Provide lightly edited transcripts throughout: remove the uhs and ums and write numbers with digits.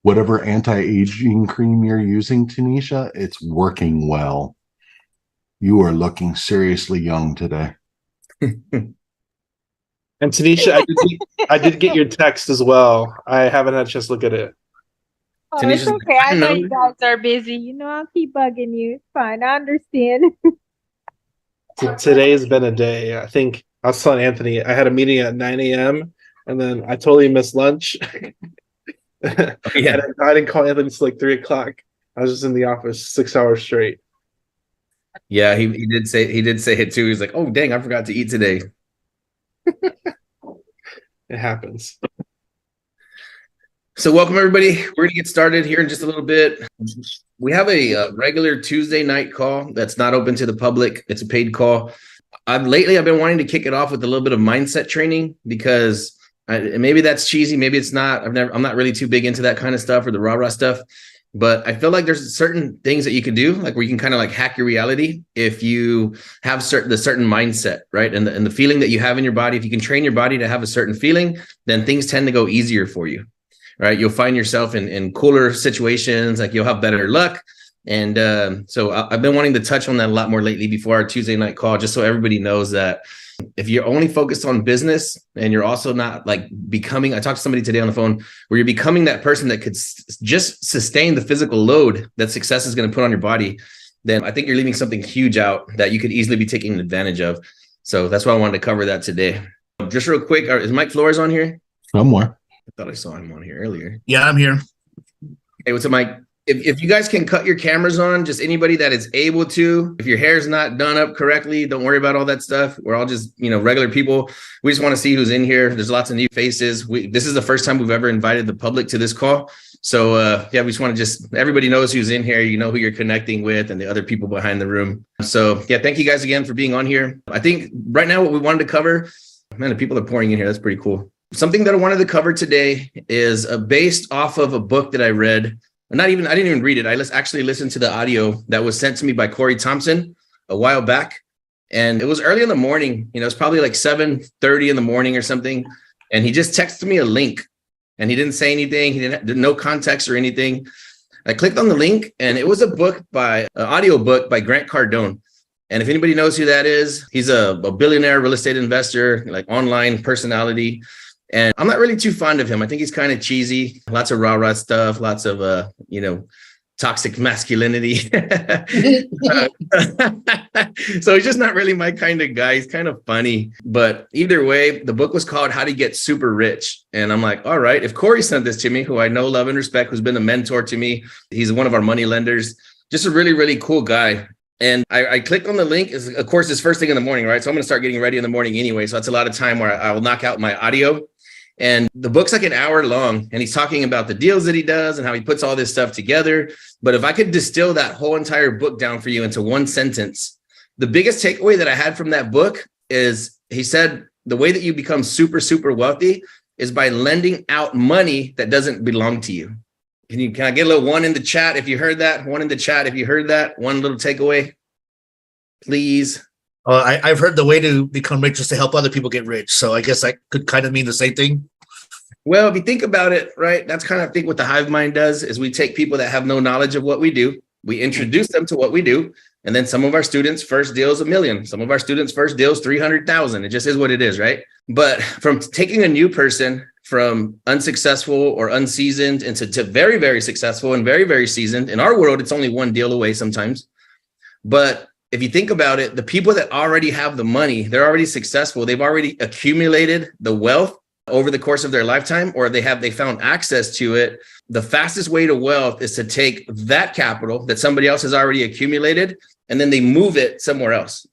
Whatever anti-aging cream you're using, Tanisha, it's working well. You are looking seriously young today. And Tanisha, I did get your text as well. I haven't had a chance to look at it. Oh, it's Tanisha's like, okay. I I know know. you guys are busy. I'll keep bugging you. It's fine. I understand. Today has been a day. I think I was telling Anthony I had a meeting at 9 a.m. and then I totally missed lunch. Yeah. And I didn't call Anthony until like 3 o'clock. I was just in the office 6 hours straight. Yeah, he did say it too. He's like, oh dang, I forgot to eat today. It happens. So welcome everybody. We're gonna get started here in just a little bit. We have a regular Tuesday night call that's not open to the public. It's a paid call. I've been wanting to kick it off with a little bit of mindset training because maybe that's cheesy, maybe it's not. I'm not really too big into that kind of stuff or the rah-rah stuff. But I feel like there's certain things that you can do, like where you can kind of like hack your reality if you have the certain mindset, right? And the feeling that you have in your body. If you can train your body to have a certain feeling, then things tend to go easier for you, right? You'll find yourself in cooler situations, like you'll have better luck. And so I've been wanting to touch on that a lot more lately before our Tuesday night call, just so everybody knows that if you're only focused on business and you're also not like becoming, I talked to somebody today on the phone where you're becoming that person that could just sustain the physical load that success is going to put on your body, then I think you're leaving something huge out that you could easily be taking advantage of. So that's why I wanted to cover that today. Just real quick, is Mike Flores on here? Somewhere. I thought I saw him on here earlier. Yeah, I'm here. Hey, what's up, Mike? If you guys can cut your cameras on, just anybody that is able to, if your hair's not done up correctly, don't worry about all that stuff. We're all just, regular people. We just want to see who's in here. There's lots of new faces. This is the first time we've ever invited the public to this call. So we just want to everybody knows who's in here, you know who you're connecting with and the other people behind the room. So yeah, thank you guys again for being on here. I think right now what we wanted to cover, man, the people are pouring in here. That's pretty cool. Something that I wanted to cover today is based off of a book that I read. I didn't even read it. I actually listened to the audio that was sent to me by Corey Thompson a while back. And it was early in the morning. It's probably like 7:30 in the morning or something. And he just texted me a link and he didn't say anything. He did no context or anything. I clicked on the link and it was an audio book by Grant Cardone. And if anybody knows who that is, he's a billionaire real estate investor, like online personality. And I'm not really too fond of him. I think he's kind of cheesy, lots of rah-rah stuff, lots of, toxic masculinity. So he's just not really my kind of guy. He's kind of funny. But either way, the book was called How to Get Super Rich. And I'm like, all right, if Corey sent this to me, who I know, love, and respect, who's been a mentor to me, he's one of our money lenders, just a really, really cool guy. And I clicked on the link. Of course, it's first thing in the morning, right? So I'm going to start getting ready in the morning anyway. So that's a lot of time where I will knock out my audio. And the book's like an hour long and he's talking about the deals that he does and how he puts all this stuff together. But if I could distill that whole entire book down for you into one sentence, the biggest takeaway that I had from that book is he said, the way that you become super, super wealthy is by lending out money that doesn't belong to you. Can I get a little one in the chat if you heard that? One in the chat if you heard that. One little takeaway, please. I've heard the way to become rich is to help other people get rich. So I guess that could kind of mean the same thing. Well, if you think about it, right, that's kind of, I think what the hive mind does is we take people that have no knowledge of what we do. We introduce them to what we do. And then some of our students' first deal is $1 million. Some of our students' first deal is 300,000. It just is what it is, right? But from taking a new person from unsuccessful or unseasoned into very, very successful and very, very seasoned, in our world, it's only one deal away sometimes. But if you think about it, the people that already have the money, they're already successful. They've already accumulated the wealth over the course of their lifetime, or they found access to it. The fastest way to wealth is to take that capital that somebody else has already accumulated, and then they move it somewhere else.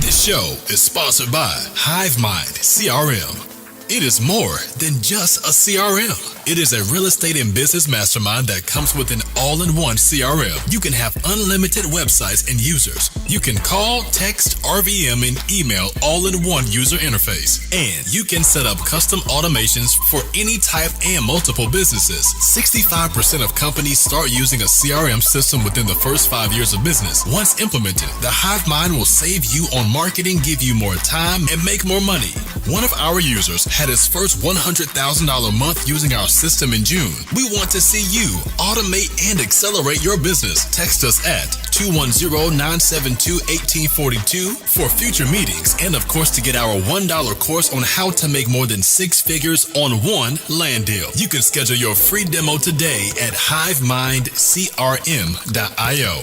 This show is sponsored by Hive Mind CRM. It is more than just a CRM. It is a real estate and business mastermind that comes with an all-in-one CRM. You can have unlimited websites and users. You can call, text, RVM, and email all in one user interface. And you can set up custom automations for any type and multiple businesses. 65% of companies start using a CRM system within the first 5 years of business. Once implemented, the HiveMind will save you on marketing, give you more time, and make more money. One of our users had his first $100,000 month using our system in June. We want to see you automate and accelerate your business. Text us at 210-972-1842 for future meetings, and of course to get our $1 course on how to make more than 6 figures on one land deal. You can schedule your free demo today at hivemindcrm.io.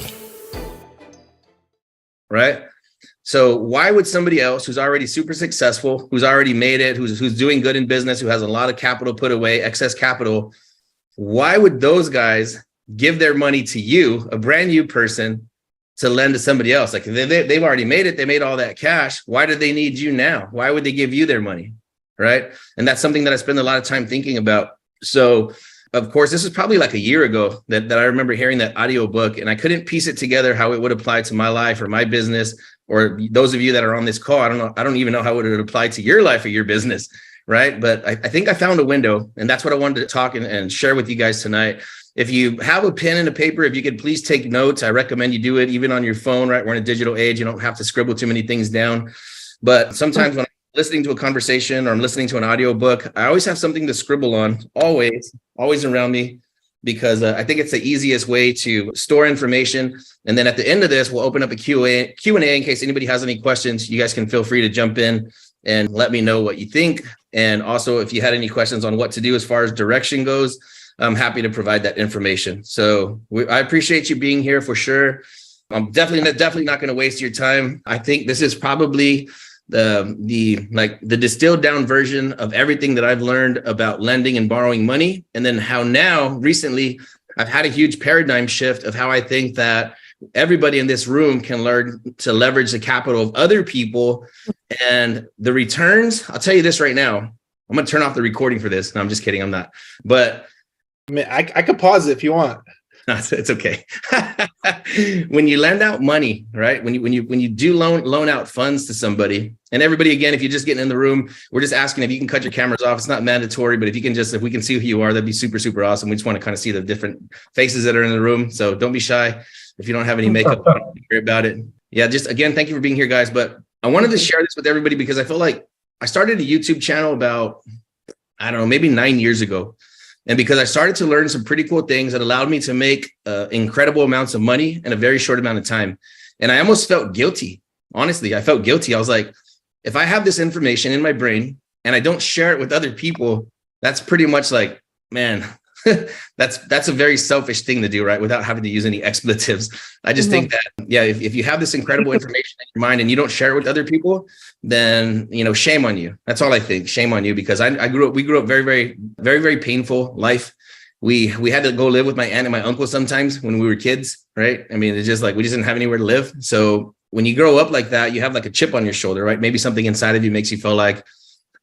Right? So why would somebody else who's already super successful, who's already made it, who's doing good in business, who has a lot of capital put away, excess capital, why would those guys give their money to you, a brand new person, to lend to somebody else? Like they've already made it, they made all that cash. Why do they need you now? Why would they give you their money? Right? And that's something that I spend a lot of time thinking about. So of course, this is probably like a year ago that I remember hearing that audiobook, and I couldn't piece it together how it would apply to my life or my business, or those of you that are on this call. I don't even know how it would apply to your life or your business, right? But I think I found a window, and that's what I wanted to talk and share with you guys tonight. If you have a pen and a paper, if you could please take notes. I recommend you do it even on your phone, right? We're in a digital age. You don't have to scribble too many things down. But sometimes when I'm listening to a conversation or I'm listening to an audiobook, I always have something to scribble on, always around me, because I think it's the easiest way to store information. And then at the end of this, we'll open up a Q&A in case anybody has any questions. You guys can feel free to jump in and let me know what you think. And also, if you had any questions on what to do as far as direction goes, I'm happy to provide that information. So I appreciate you being here for sure. I'm definitely not going to waste your time. I think this is probably the distilled down version of everything that I've learned about lending and borrowing money. And then how now recently I've had a huge paradigm shift of how I think that everybody in this room can learn to leverage the capital of other people and the returns. I'll tell you this right now. I'm going to turn off the recording for this. No, I'm just kidding. I'm not. But I mean, I could pause it if you want. It's okay. When you lend out money, right? When you do loan out funds to somebody, and everybody, again, if you're just getting in the room, we're just asking if you can cut your cameras off. It's not mandatory, but if we can see who you are, that'd be super, super awesome. We just want to kind of see the different faces that are in the room. So don't be shy. If you don't have any makeup, don't worry about it. Yeah, just again, thank you for being here, guys. But I wanted to share this with everybody because I feel like I started a YouTube channel about, I don't know, maybe 9 years ago. And because I started to learn some pretty cool things that allowed me to make incredible amounts of money in a very short amount of time. And I almost felt guilty. Honestly, I felt guilty. I was like, if I have this information in my brain and I don't share it with other people, that's pretty much like, man, that's a very selfish thing to do, right? Without having to use any expletives. I just think that, yeah, if you have this incredible information in your mind and you don't share it with other people, then, shame on you. That's all I think. Shame on you, because we grew up very, very, very, very painful life. We had to go live with my aunt and my uncle sometimes when we were kids, right? I mean, it's just like, we just didn't have anywhere to live. So when you grow up like that, you have like a chip on your shoulder, right? Maybe something inside of you makes you feel like,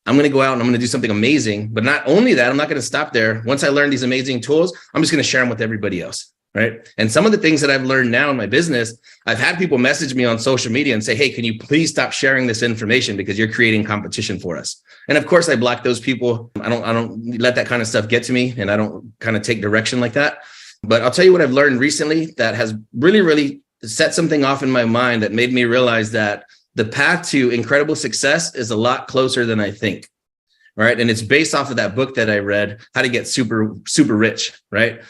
I'm going to go out and I'm going to do something amazing. But not only that, I'm not going to stop there. Once I learn these amazing tools, I'm just going to share them with everybody else, right? And some of the things that I've learned now in my business, I've had people message me on social media and say, hey, can you please stop sharing this information because you're creating competition for us? And of course, I block those people. I don't let that kind of stuff get to me, and I don't kind of take direction like that. But I'll tell you what I've learned recently that has really, really set something off in my mind that made me realize that the path to incredible success is a lot closer than I think, right? And it's based off of that book that I read, How to Get Super, Super Rich, right?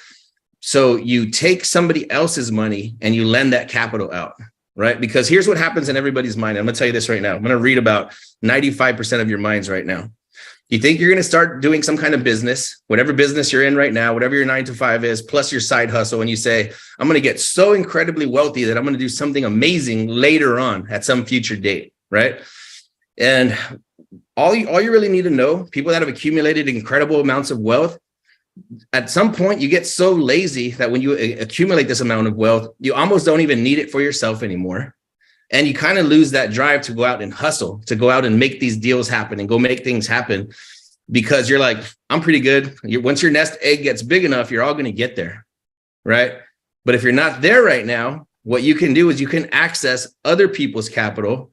So you take somebody else's money and you lend that capital out, right? Because here's what happens in everybody's mind. I'm going to tell you this right now. I'm going to read about 95% of your minds right now. You think you're going to start doing some kind of business, whatever business you're in right now, whatever your 9 to 5 is, plus your side hustle. And you say, I'm going to get so incredibly wealthy that I'm going to do something amazing later on at some future date, right? And all you really need to know, people that have accumulated incredible amounts of wealth, at some point you get so lazy that when you accumulate this amount of wealth, you almost don't even need it for yourself anymore. And you kind of lose that drive to go out and hustle, to go out and make these deals happen and go make things happen. because you're like, I'm pretty good. Once your nest egg gets big enough, you're all going to get there, right? But if you're not there right now, what you can do is you can access other people's capital,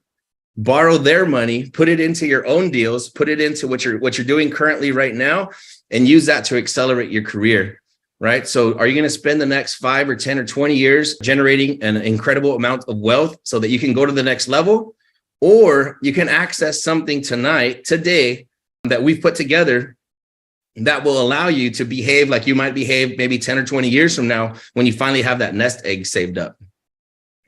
borrow their money, put it into your own deals, put it into what you're doing currently right now, and use that to accelerate your career, right? So are you going to spend the next 5 or 10 or 20 years generating an incredible amount of wealth so that you can go to the next level? Or you can access something today, that we've put together that will allow you to behave like you might behave maybe 10 or 20 years from now when you finally have that nest egg saved up.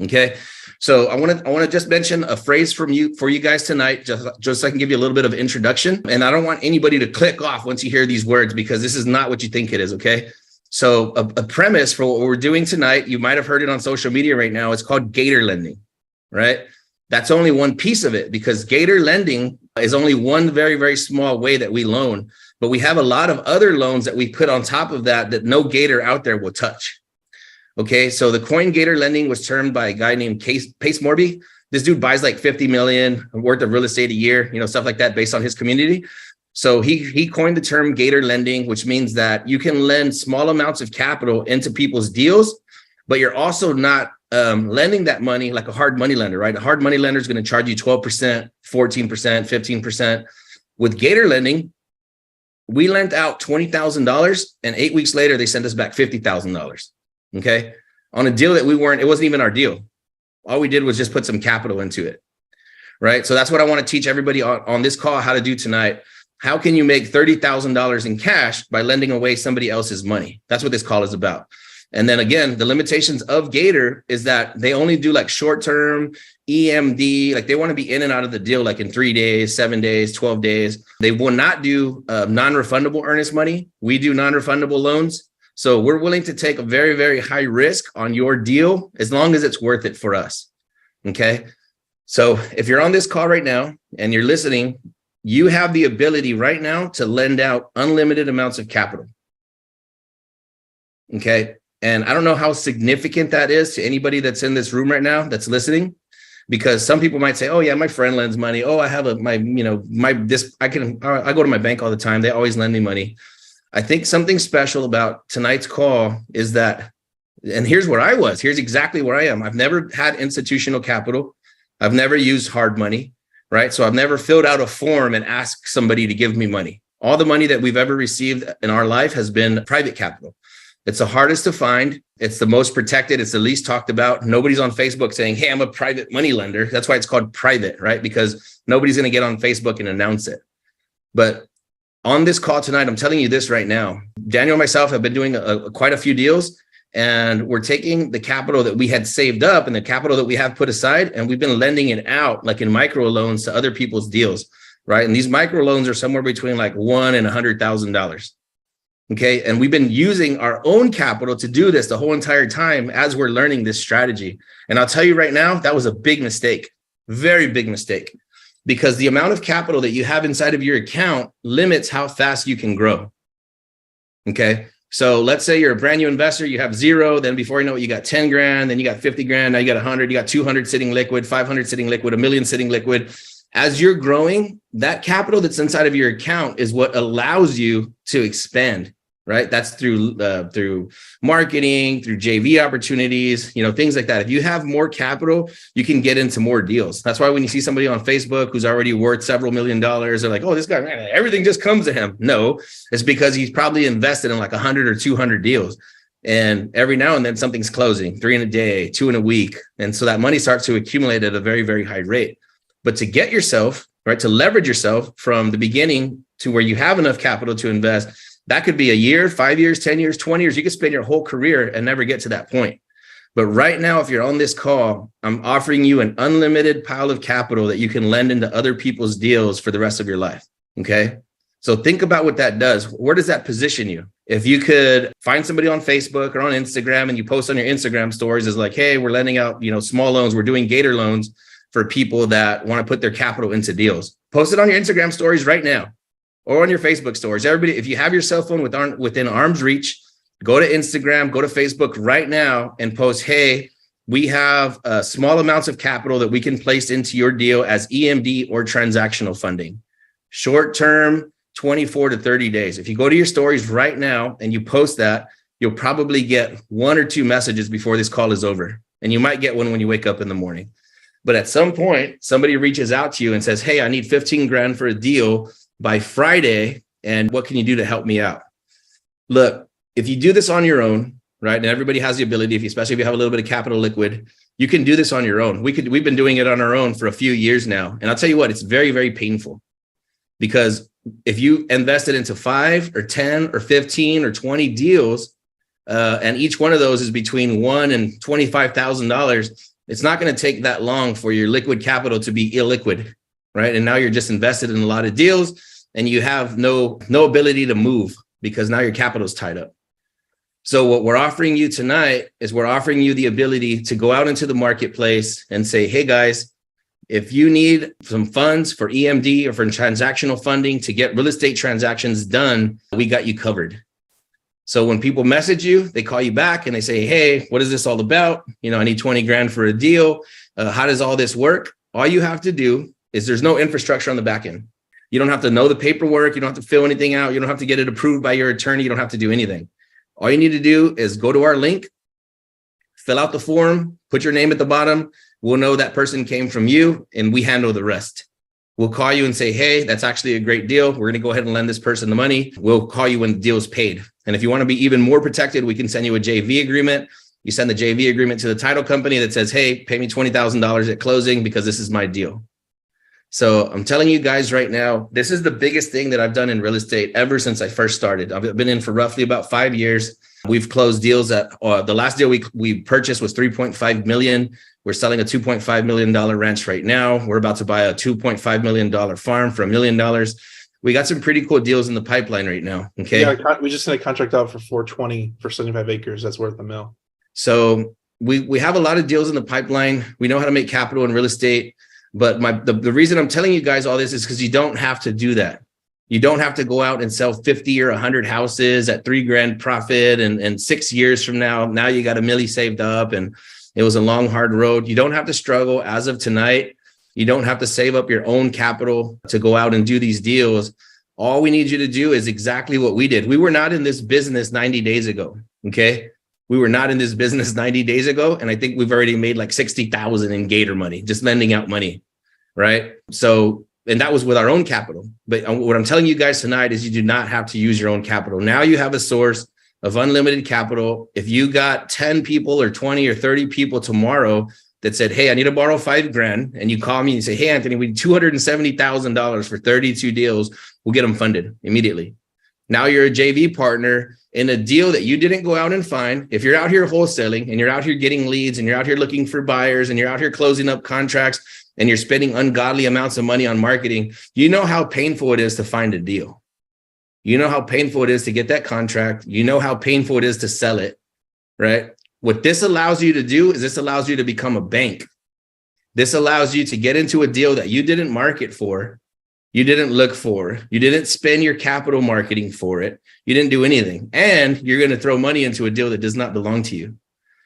Okay. So I want to just mention a phrase for you guys tonight, just so I can give you a little bit of introduction. And I don't want anybody to click off once you hear these words, because this is not what you think it is. Okay. So a premise for what we're doing tonight, you might have heard it on social media right now. It's called Gator lending, right? That's only one piece of it, because Gator lending is only one very, very small way that we loan. But we have a lot of other loans that we put on top of that no Gator out there will touch. Okay, so the coin Gator lending was termed by a guy named Pace Morby. This dude buys like 50 million worth of real estate a year, stuff like that based on his community. So he coined the term Gator lending, which means that you can lend small amounts of capital into people's deals, but you're also not lending that money like a hard money lender, right? A hard money lender is going to charge you 12%, 14%, 15%. With Gator lending, we lent out $20,000 and 8 weeks later, they sent us back $50,000. Okay. On a deal that it wasn't even our deal. All we did was just put some capital into it. Right. So that's what I want to teach everybody on this call how to do tonight. How can you make $30,000 in cash by lending away somebody else's money? That's what this call is about. And then again, the limitations of Gator is that they only do like short-term EMD, like they want to be in and out of the deal like in 3 days, 7 days, 12 days. They will not do non-refundable earnest money. We do non-refundable loans. So we're willing to take a very, very high risk on your deal as long as it's worth it for us. Okay. So if you're on this call right now and you're listening, you have the ability right now to lend out unlimited amounts of capital. Okay. And I don't know how significant that is to anybody that's in this room right now that's listening, because some people might say, oh yeah, my friend lends money. Oh, I have I go to my bank all the time. They always lend me money. I think something special about tonight's call is that, and here's where I was, here's exactly where I am. I've never had institutional capital. I've never used hard money, right? So I've never filled out a form and asked somebody to give me money. All the money that we've ever received in our life has been private capital. It's the hardest to find. It's the most protected. It's the least talked about. Nobody's on Facebook saying, hey, I'm a private money lender. That's why it's called private, right? Because nobody's going to get on Facebook and announce it. But on this call tonight, I'm telling you this right now. Daniel and myself have been doing quite a few deals, and we're taking the capital that we had saved up and the capital that we have put aside, and we've been lending it out like in micro loans to other people's deals, right? And these micro loans are somewhere between like $1,000 and $100,000. Okay. And we've been using our own capital to do this the whole entire time as we're learning this strategy. And I'll tell you right now, that was a big mistake, very big mistake, because the amount of capital that you have inside of your account limits how fast you can grow. Okay. So let's say you're a brand new investor, you have zero, then before you know it, you got 10 grand, then you got 50 grand, now you got 100, you got 200 sitting liquid, 500 sitting liquid, 1 million sitting liquid. As you're growing, that capital that's inside of your account is what allows you to expand, right? That's through marketing, through JV opportunities, things like that. If you have more capital, you can get into more deals. That's why when you see somebody on Facebook who's already worth several $1 million, they're like, oh, this guy, man, everything just comes to him. No, it's because he's probably invested in like 100 or 200 deals. And every now and then something's closing, 3 in a day, 2 in a week. And so that money starts to accumulate at a very, very high rate. But to get yourself, right, to leverage yourself from the beginning to where you have enough capital to invest, that could be a year, 5 years, 10 years, 20 years. You could spend your whole career and never get to that point. But right now, if you're on this call, I'm offering you an unlimited pile of capital that you can lend into other people's deals for the rest of your life. Okay. So think about what that does. Where does that position you? If you could find somebody on Facebook or on Instagram and you post on your Instagram stories as like, hey, we're lending out, small loans. We're doing Gator loans for people that want to put their capital into deals. Post it on your Instagram stories right now or on your Facebook stories. Everybody, if you have your cell phone within arm's reach, go to Instagram, go to Facebook right now and post, hey, we have small amounts of capital that we can place into your deal as EMD or transactional funding. Short-term 24 to 30 days. If you go to your stories right now and you post that, you'll probably get 1 or 2 messages before this call is over. And you might get one when you wake up in the morning. But at some point, somebody reaches out to you and says, hey, I need 15 grand for a deal by Friday. And what can you do to help me out? Look, if you do this on your own, right? And everybody has the ability, especially if you have a little bit of capital liquid, you can do this on your own. We've been doing it on our own for a few years now. And I'll tell you what, it's very, very painful, because if you invested into 5 or 10 or 15 or 20 deals, and each one of those is between $1,000 and $25,000, it's not going to take that long for your liquid capital to be illiquid, right? And now you're just invested in a lot of deals and you have no ability to move because now your capital is tied up. So what we're offering you tonight is we're offering you the ability to go out into the marketplace and say, hey guys, if you need some funds for EMD or for transactional funding to get real estate transactions done, we got you covered. So when people message you, they call you back and they say, hey, what is this all about? I need 20 grand for a deal. How does all this work? All you have to do is there's no infrastructure on the back end. You don't have to know the paperwork. You don't have to fill anything out. You don't have to get it approved by your attorney. You don't have to do anything. All you need to do is go to our link, fill out the form, put your name at the bottom. We'll know that person came from you and we handle the rest. We'll call you and say, hey, that's actually a great deal. We're going to go ahead and lend this person the money. We'll call you when the deal is paid. And if you want to be even more protected, we can send you a JV agreement. You send the JV agreement to the title company that says, hey, pay me $20,000 at closing because this is my deal. So I'm telling you guys right now, this is the biggest thing that I've done in real estate ever since I first started. I've been in for roughly about 5 years. We've closed deals that the last deal we purchased was $3.5 million. We're selling a $2.5 million ranch right now. We're about to buy a $2.5 million farm for $1 million. We got some pretty cool deals in the pipeline right now. Okay. Yeah, we just sent a contract out for 420 for 75 acres. That's worth $1 million. So we have a lot of deals in the pipeline. We know how to make capital in real estate. But the reason I'm telling you guys all this is because you don't have to do that. You don't have to go out and sell 50 or 100 houses at $3,000 profit. And 6 years from now you got $1 million saved up and it was a long, hard road. You don't have to struggle as of tonight. You don't have to save up your own capital to go out and do these deals. All we need you to do is exactly what we did. We were not in this business 90 days ago. Okay. We were not in this business 90 days ago. And I think we've already made like 60,000 in Gator money, just lending out money. Right. So, and that was with our own capital. But what I'm telling you guys tonight is you do not have to use your own capital. Now you have a source of unlimited capital. If you got 10 people or 20 or 30 people tomorrow that said, hey, I need to borrow $5,000. And you call me and you say, hey, Anthony, we need $270,000 for 32 deals. We'll get them funded immediately. Now you're a JV partner in a deal that you didn't go out and find. If you're out here wholesaling and you're out here getting leads and you're out here looking for buyers and you're out here closing up contracts and you're spending ungodly amounts of money on marketing, you know how painful it is to find a deal. You know how painful it is to get that contract. You know how painful it is to sell it, right? What this allows you to do is this allows you to become a bank. This allows you to get into a deal that you didn't market for. You didn't look for, you didn't spend your capital marketing for it. You didn't do anything. And you're going to throw money into a deal that does not belong to you.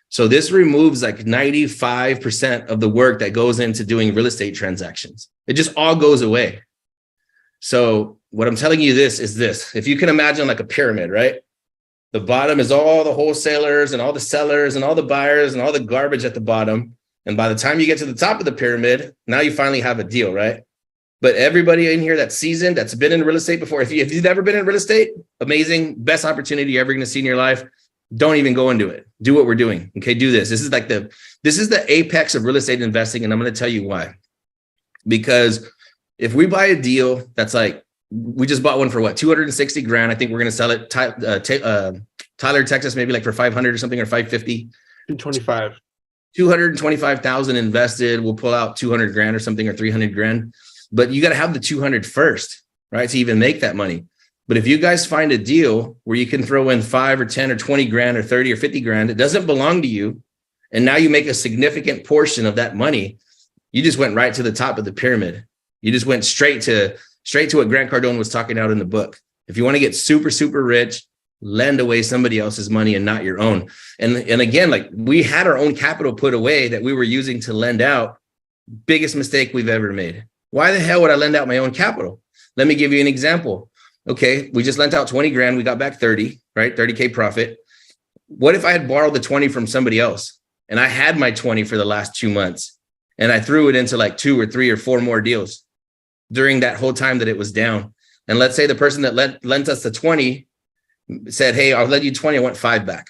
So this removes like 95% of the work that goes into doing real estate transactions. It just all goes away. So what I'm telling you is this, if you can imagine like a pyramid, right? The bottom is all the wholesalers and all the sellers and all the buyers and all the garbage at the bottom. And by the time you get to the top of the pyramid, now you finally have a deal, right? But everybody in here that's seasoned, that's been in real estate before, if you've never been in real estate, amazing, best opportunity you're ever going to see in your life. Don't even go into it. Do what we're doing. Okay, do this. This is the apex of real estate investing, and I'm going to tell you why. Because if we buy a deal that's like, we just bought one for what, 260 grand. I think we're going to sell it Tyler, Texas, maybe like for 500 or something, or 550. 225. 225,000 invested. We'll pull out 200 grand or something, or 300 grand. But you got to have the 200 first, right? To even make that money. But if you guys find a deal where you can throw in 5 or 10 or 20 grand or 30 or 50 grand, it doesn't belong to you. And now you make a significant portion of that money. You just went right to the top of the pyramid. You just went straight to what Grant Cardone was talking out in the book. If you want to get super, super rich, lend away somebody else's money and not your own. And again, like we had our own capital put away that we were using to lend out. Biggest mistake we've ever made. Why the hell would I lend out my own capital? Let me give you an example. Okay, we just lent out 20 grand. We got back 30, right? 30K profit. What if I had borrowed the 20 from somebody else and I had my 20 for the last 2 months and I threw it into like 2 or 3 or 4 more deals during that whole time that it was down? And let's say the person that lent us the 20 said, hey, I'll lend you 20. I want 5 back.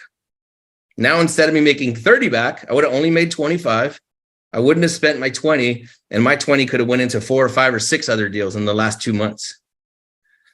Now, instead of me making 30 back, I would have only made 25. I wouldn't have spent my 20, and my 20 could have went into 4 or 5 or 6 other deals in the last 2 months.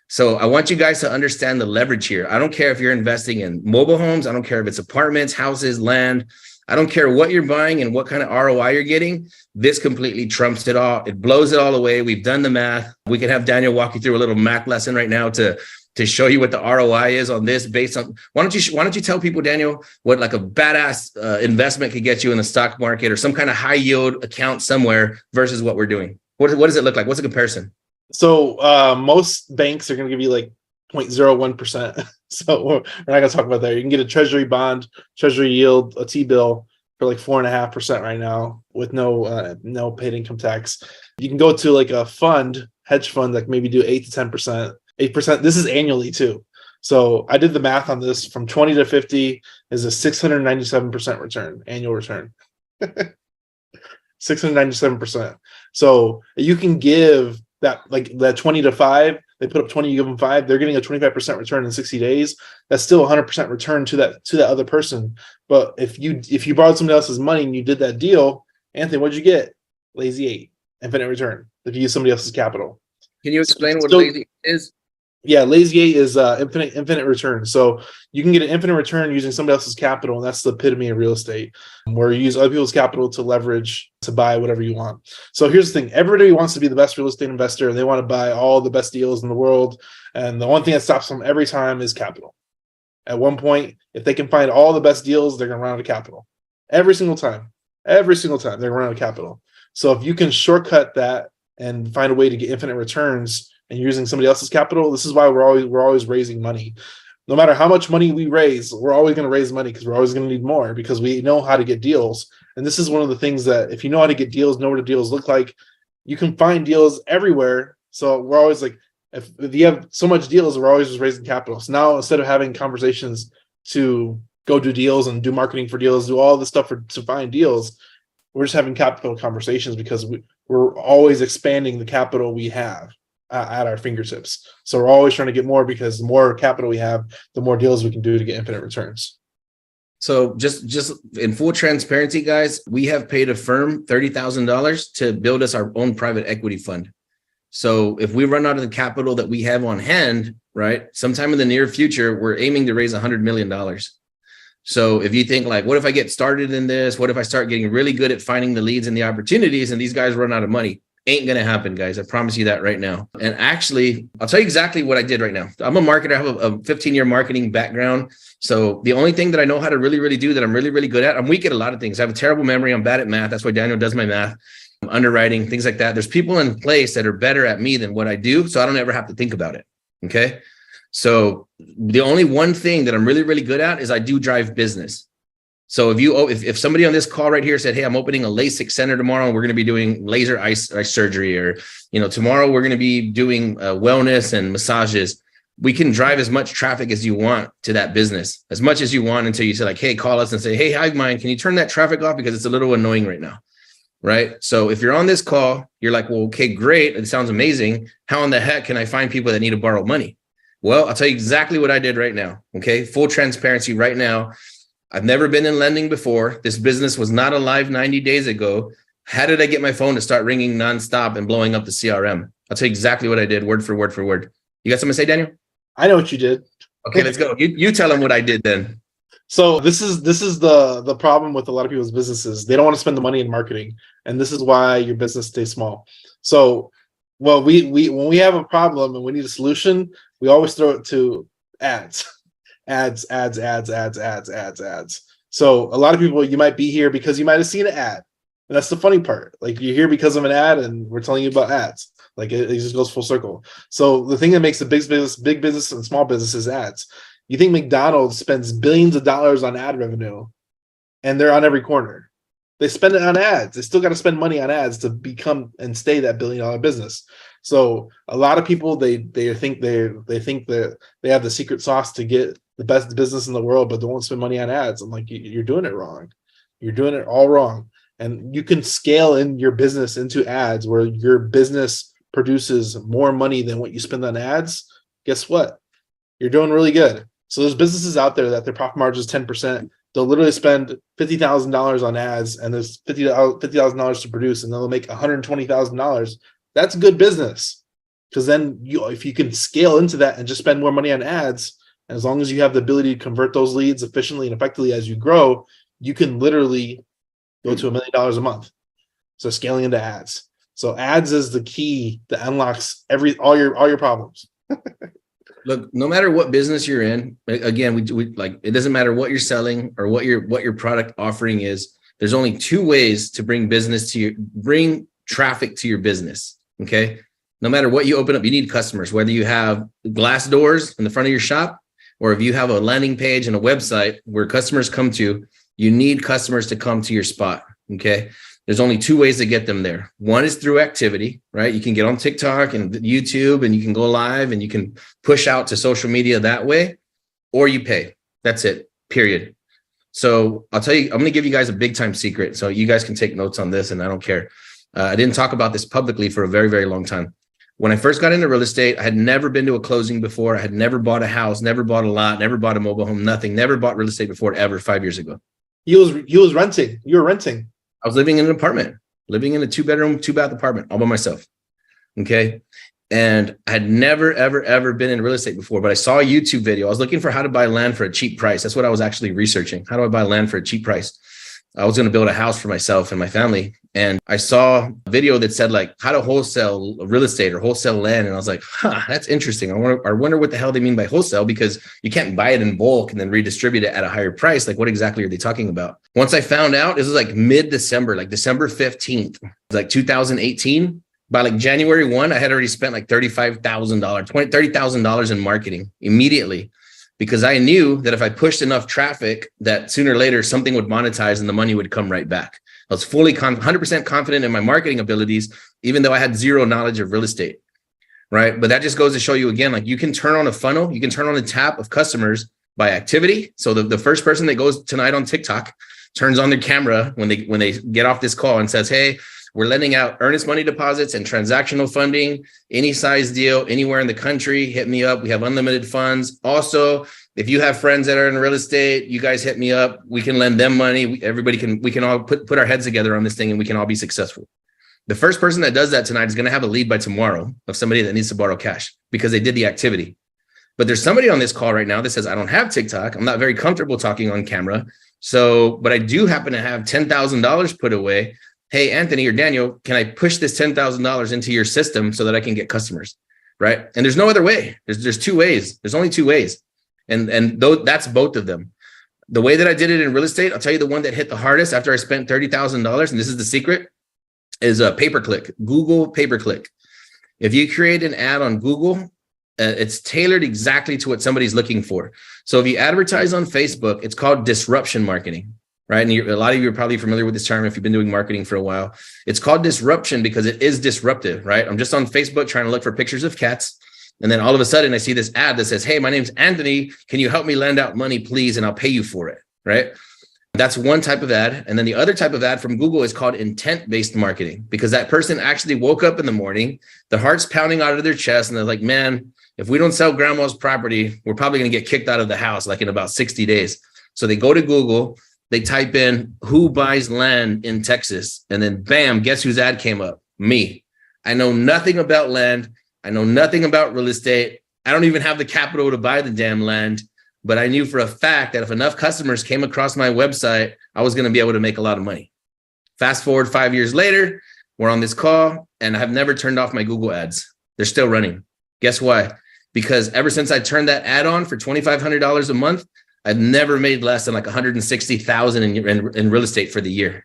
So I want you guys to understand the leverage here. I don't care if you're investing in mobile homes. I don't care if it's apartments, houses, land. I don't care what you're buying and what kind of ROI you're getting. This completely trumps it all. It blows it all away. We've done the math. We can have Daniel walk you through a little math lesson right now to show you what the ROI is on this based on, why don't you tell people, Daniel, what like a badass investment could get you in the stock market or some kind of high yield account somewhere versus what we're doing? What does it look like? What's the comparison? So most banks are going to give you like 0.01%. So we're not going to talk about that. You can get a treasury bond, treasury yield, a T-bill for like 4.5% right now with no paid income tax. You can go to like a fund, hedge fund, that maybe do 8 to 10%. 8%. This is annually too. So I did the math on this. From 20 to 50 is a 697% return, annual return. 697%. So you can give that 20 to 5. They put up 20, you give them 5. They're getting a 25% return in 60 days. That's still 100% return to that other person. But if you borrowed somebody else's money and you did that deal, Anthony, what'd you get? Lazy 8, infinite return. If you use somebody else's capital. Can you explain what lazy is? Yeah, lazy 8 is infinite return. So you can get an infinite return using somebody else's capital, and that's the epitome of real estate, where you use other people's capital to leverage to buy whatever you want. So here's the thing: everybody wants to be the best real estate investor, and they want to buy all the best deals in the world. And the one thing that stops them every time is capital. At one point, if they can find all the best deals, they're going to run out of capital. Every single time, they're going to run out of capital. So if you can shortcut that and find a way to get infinite returns, and using somebody else's capital, this is why we're always raising money. No matter how much money we raise, we're always going to raise money because we're always going to need more, because we know how to get deals. And this is one of the things that if you know how to get deals, know what the deals look like, you can find deals everywhere. So we're always like, if you have so much deals, we're always just raising capital. So now instead of having conversations to go do deals and do marketing for deals, do all this stuff to find deals, we're just having capital conversations because we're always expanding the capital we have at our fingertips. So we're always trying to get more, because the more capital we have, the more deals we can do to get infinite returns. So just in full transparency, guys, we have paid a firm $30,000 to build us our own private equity fund. So if we run out of the capital that we have on hand, right, sometime in the near future, we're aiming to raise $100 million. So if you think like, what if I get started in this? What if I start getting really good at finding the leads and the opportunities and these guys run out of money? Ain't going to happen, guys. I promise you that right now. And actually, I'll tell you exactly what I did right now. I'm a marketer. I have a 15-year marketing background. So the only thing that I know how to really, really do, that I'm really, really good at, I'm weak at a lot of things. I have a terrible memory. I'm bad at math. That's why Daniel does my math, underwriting, things like that. There's people in place that are better at me than what I do. So I don't ever have to think about it. Okay. So the only one thing that I'm really, really good at is I do drive business. So if somebody on this call right here said, hey, I'm opening a LASIK center tomorrow, and we're going to be doing laser eye surgery, or, tomorrow we're going to be doing wellness and massages, we can drive as much traffic as you want to that business, as much as you want, until you say like, hey, call us and say, hey, Hivemind, can you turn that traffic off? Because it's a little annoying right now. Right. So if you're on this call, you're like, well, okay, great. It sounds amazing. How in the heck can I find people that need to borrow money? Well, I'll tell you exactly what I did right now. Okay. Full transparency right now. I've never been in lending before. This business was not alive 90 days ago. How did I get my phone to start ringing nonstop and blowing up the CRM? I'll tell you exactly what I did, word for word for word. You got something to say, Daniel? I know what you did. Okay, let's go. You tell them what I did then. So this is the problem with a lot of people's businesses. They don't want to spend the money in marketing, and this is why your business stays small. So, well, we when we have a problem and we need a solution, we always throw it to ads. Ads. So a lot of people, you might be here because you might have seen an ad. And that's the funny part. Like, you're here because of an ad, and we're telling you about ads. Like, it just goes full circle. So the thing that makes the big business and small business is ads. You think McDonald's spends billions of dollars on ad revenue, and they're on every corner. They spend it on ads. They still got to spend money on ads to become and stay that $1 billion business. So a lot of people they think that they have the secret sauce to get the best business in the world, but don't want to spend money on ads. I'm like, you're doing it wrong. You're doing it all wrong. And you can scale in your business into ads where your business produces more money than what you spend on ads. Guess what? You're doing really good. So there's businesses out there that their profit margin is 10%. They'll literally spend $50,000 on ads, and there's $50,000 to produce, and they'll make $120,000. That's good business, because then if you can scale into that and just spend more money on ads, and as long as you have the ability to convert those leads efficiently and effectively as you grow, you can literally go to $1 million a month. So scaling into ads. So ads is the key that unlocks all your problems. Look, no matter what business you're in, again, we like, it doesn't matter what you're selling or what your product offering is. There's only two ways to bring traffic to your business. Okay. No matter what you open up, you need customers, whether you have glass doors in the front of your shop, or if you have a landing page and a website where customers come to, you need customers to come to your spot. Okay. There's only two ways to get them there. One is through activity, right? You can get on TikTok and YouTube, and you can go live and you can push out to social media that way, or you pay. That's it, period. So I'll tell you, I'm going to give you guys a big time secret. So you guys can take notes on this, and I don't care. I didn't talk about this publicly for a very, very long time. When I first got into real estate, I had never been to a closing before. I had never bought a house, never bought a lot, never bought a mobile home, nothing, never bought real estate before ever 5 years ago. He was renting. You were renting. I was living in an apartment, living in a 2-bedroom, 2-bath apartment all by myself. Okay. And I had never, ever been in real estate before, but I saw a YouTube video. I was looking for how to buy land for a cheap price. That's what I was actually researching. How do I buy land for a cheap price? I was going to build a house for myself and my family. And I saw a video that said like how to wholesale real estate or wholesale land. And I was like, that's interesting. I wonder what the hell they mean by wholesale, because you can't buy it in bulk and then redistribute it at a higher price. Like, what exactly are they talking about? Once I found out, this was like mid-December, like December 15th, like 2018. By like January 1, I had already spent like $35,000, $30,000 in marketing immediately, because I knew that if I pushed enough traffic, that sooner or later something would monetize and the money would come right back. I was fully 100% confident in my marketing abilities, even though I had zero knowledge of real estate, right? But that just goes to show you again, like you can turn on a funnel, you can turn on a tap of customers by activity. So the first person that goes tonight on TikTok turns on their camera when they get off this call and says, hey, we're lending out earnest money deposits and transactional funding, any size deal, anywhere in the country, hit me up. We have unlimited funds. Also, if you have friends that are in real estate, you guys hit me up. We can lend them money. We can all put our heads together on this thing, and we can all be successful. The first person that does that tonight is going to have a lead by tomorrow of somebody that needs to borrow cash because they did the activity. But there's somebody on this call right now that says, I don't have TikTok. I'm not very comfortable talking on camera. But I do happen to have $10,000 put away. Hey, Anthony or Daniel, can I push this $10,000 into your system so that I can get customers, right? And there's no other way. There's two ways. There's only two ways. And that's both of them. The way that I did it in real estate, I'll tell you the one that hit the hardest after I spent $30,000, and this is the secret, is a pay-per-click, Google pay-per-click. If you create an ad on Google, it's tailored exactly to what somebody's looking for. So if you advertise on Facebook, it's called disruption marketing. Right. And a lot of you are probably familiar with this term if you've been doing marketing for a while. It's called disruption because it is disruptive. Right. I'm just on Facebook trying to look for pictures of cats. And then all of a sudden I see this ad that says, hey, my name's Anthony. Can you help me lend out money, please? And I'll pay you for it. Right. That's one type of ad. And then the other type of ad from Google is called intent-based marketing, because that person actually woke up in the morning, the heart's pounding out of their chest. And they're like, man, if we don't sell grandma's property, we're probably going to get kicked out of the house like in about 60 days. So they go to Google. They type in who buys land in Texas, and then bam, guess whose ad came up? Me. I know nothing about land. I know nothing about real estate. I don't even have the capital to buy the damn land, but I knew for a fact that if enough customers came across my website, I was going to be able to make a lot of money. Fast forward 5 years later, we're on this call, and I have never turned off my Google ads. They're still running. Guess why? Because ever since I turned that ad on for $2,500 a month, I've never made less than like $160,000 in real estate for the year.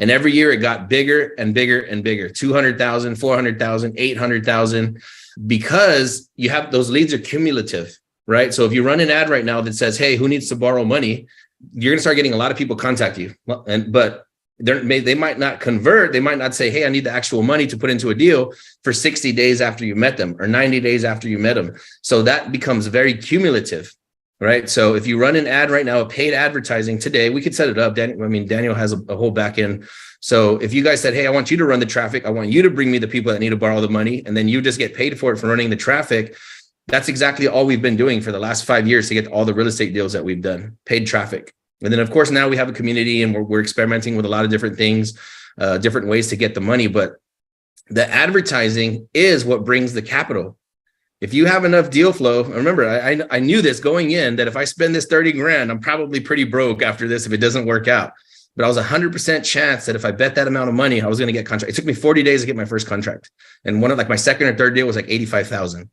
And every year it got bigger and bigger and bigger, 200,000, 400,000, 800,000, because you have those leads are cumulative, right? So if you run an ad right now that says, hey, who needs to borrow money? You're going to start getting a lot of people contact you. But They might not convert. They might not say, hey, I need the actual money to put into a deal for 60 days after you met them or 90 days after you met them. So that becomes very cumulative, right? So if you run an ad right now, a paid advertising today, we could set it up. Daniel has a whole back end. So if you guys said, hey, I want you to run the traffic, I want you to bring me the people that need to borrow the money, and then you just get paid for it for running the traffic. That's exactly all we've been doing for the last 5 years to get all the real estate deals that we've done, paid traffic. And then, of course, now we have a community and we're experimenting with a lot of different things, different ways to get the money. But the advertising is what brings the capital. If you have enough deal flow, remember, I knew this going in, that if I spend this 30 grand, I'm probably pretty broke after this if it doesn't work out. But I was 100% chance that if I bet that amount of money, I was going to get contract. It took me 40 days to get my first contract. And one of my second or third deal was like 85,000.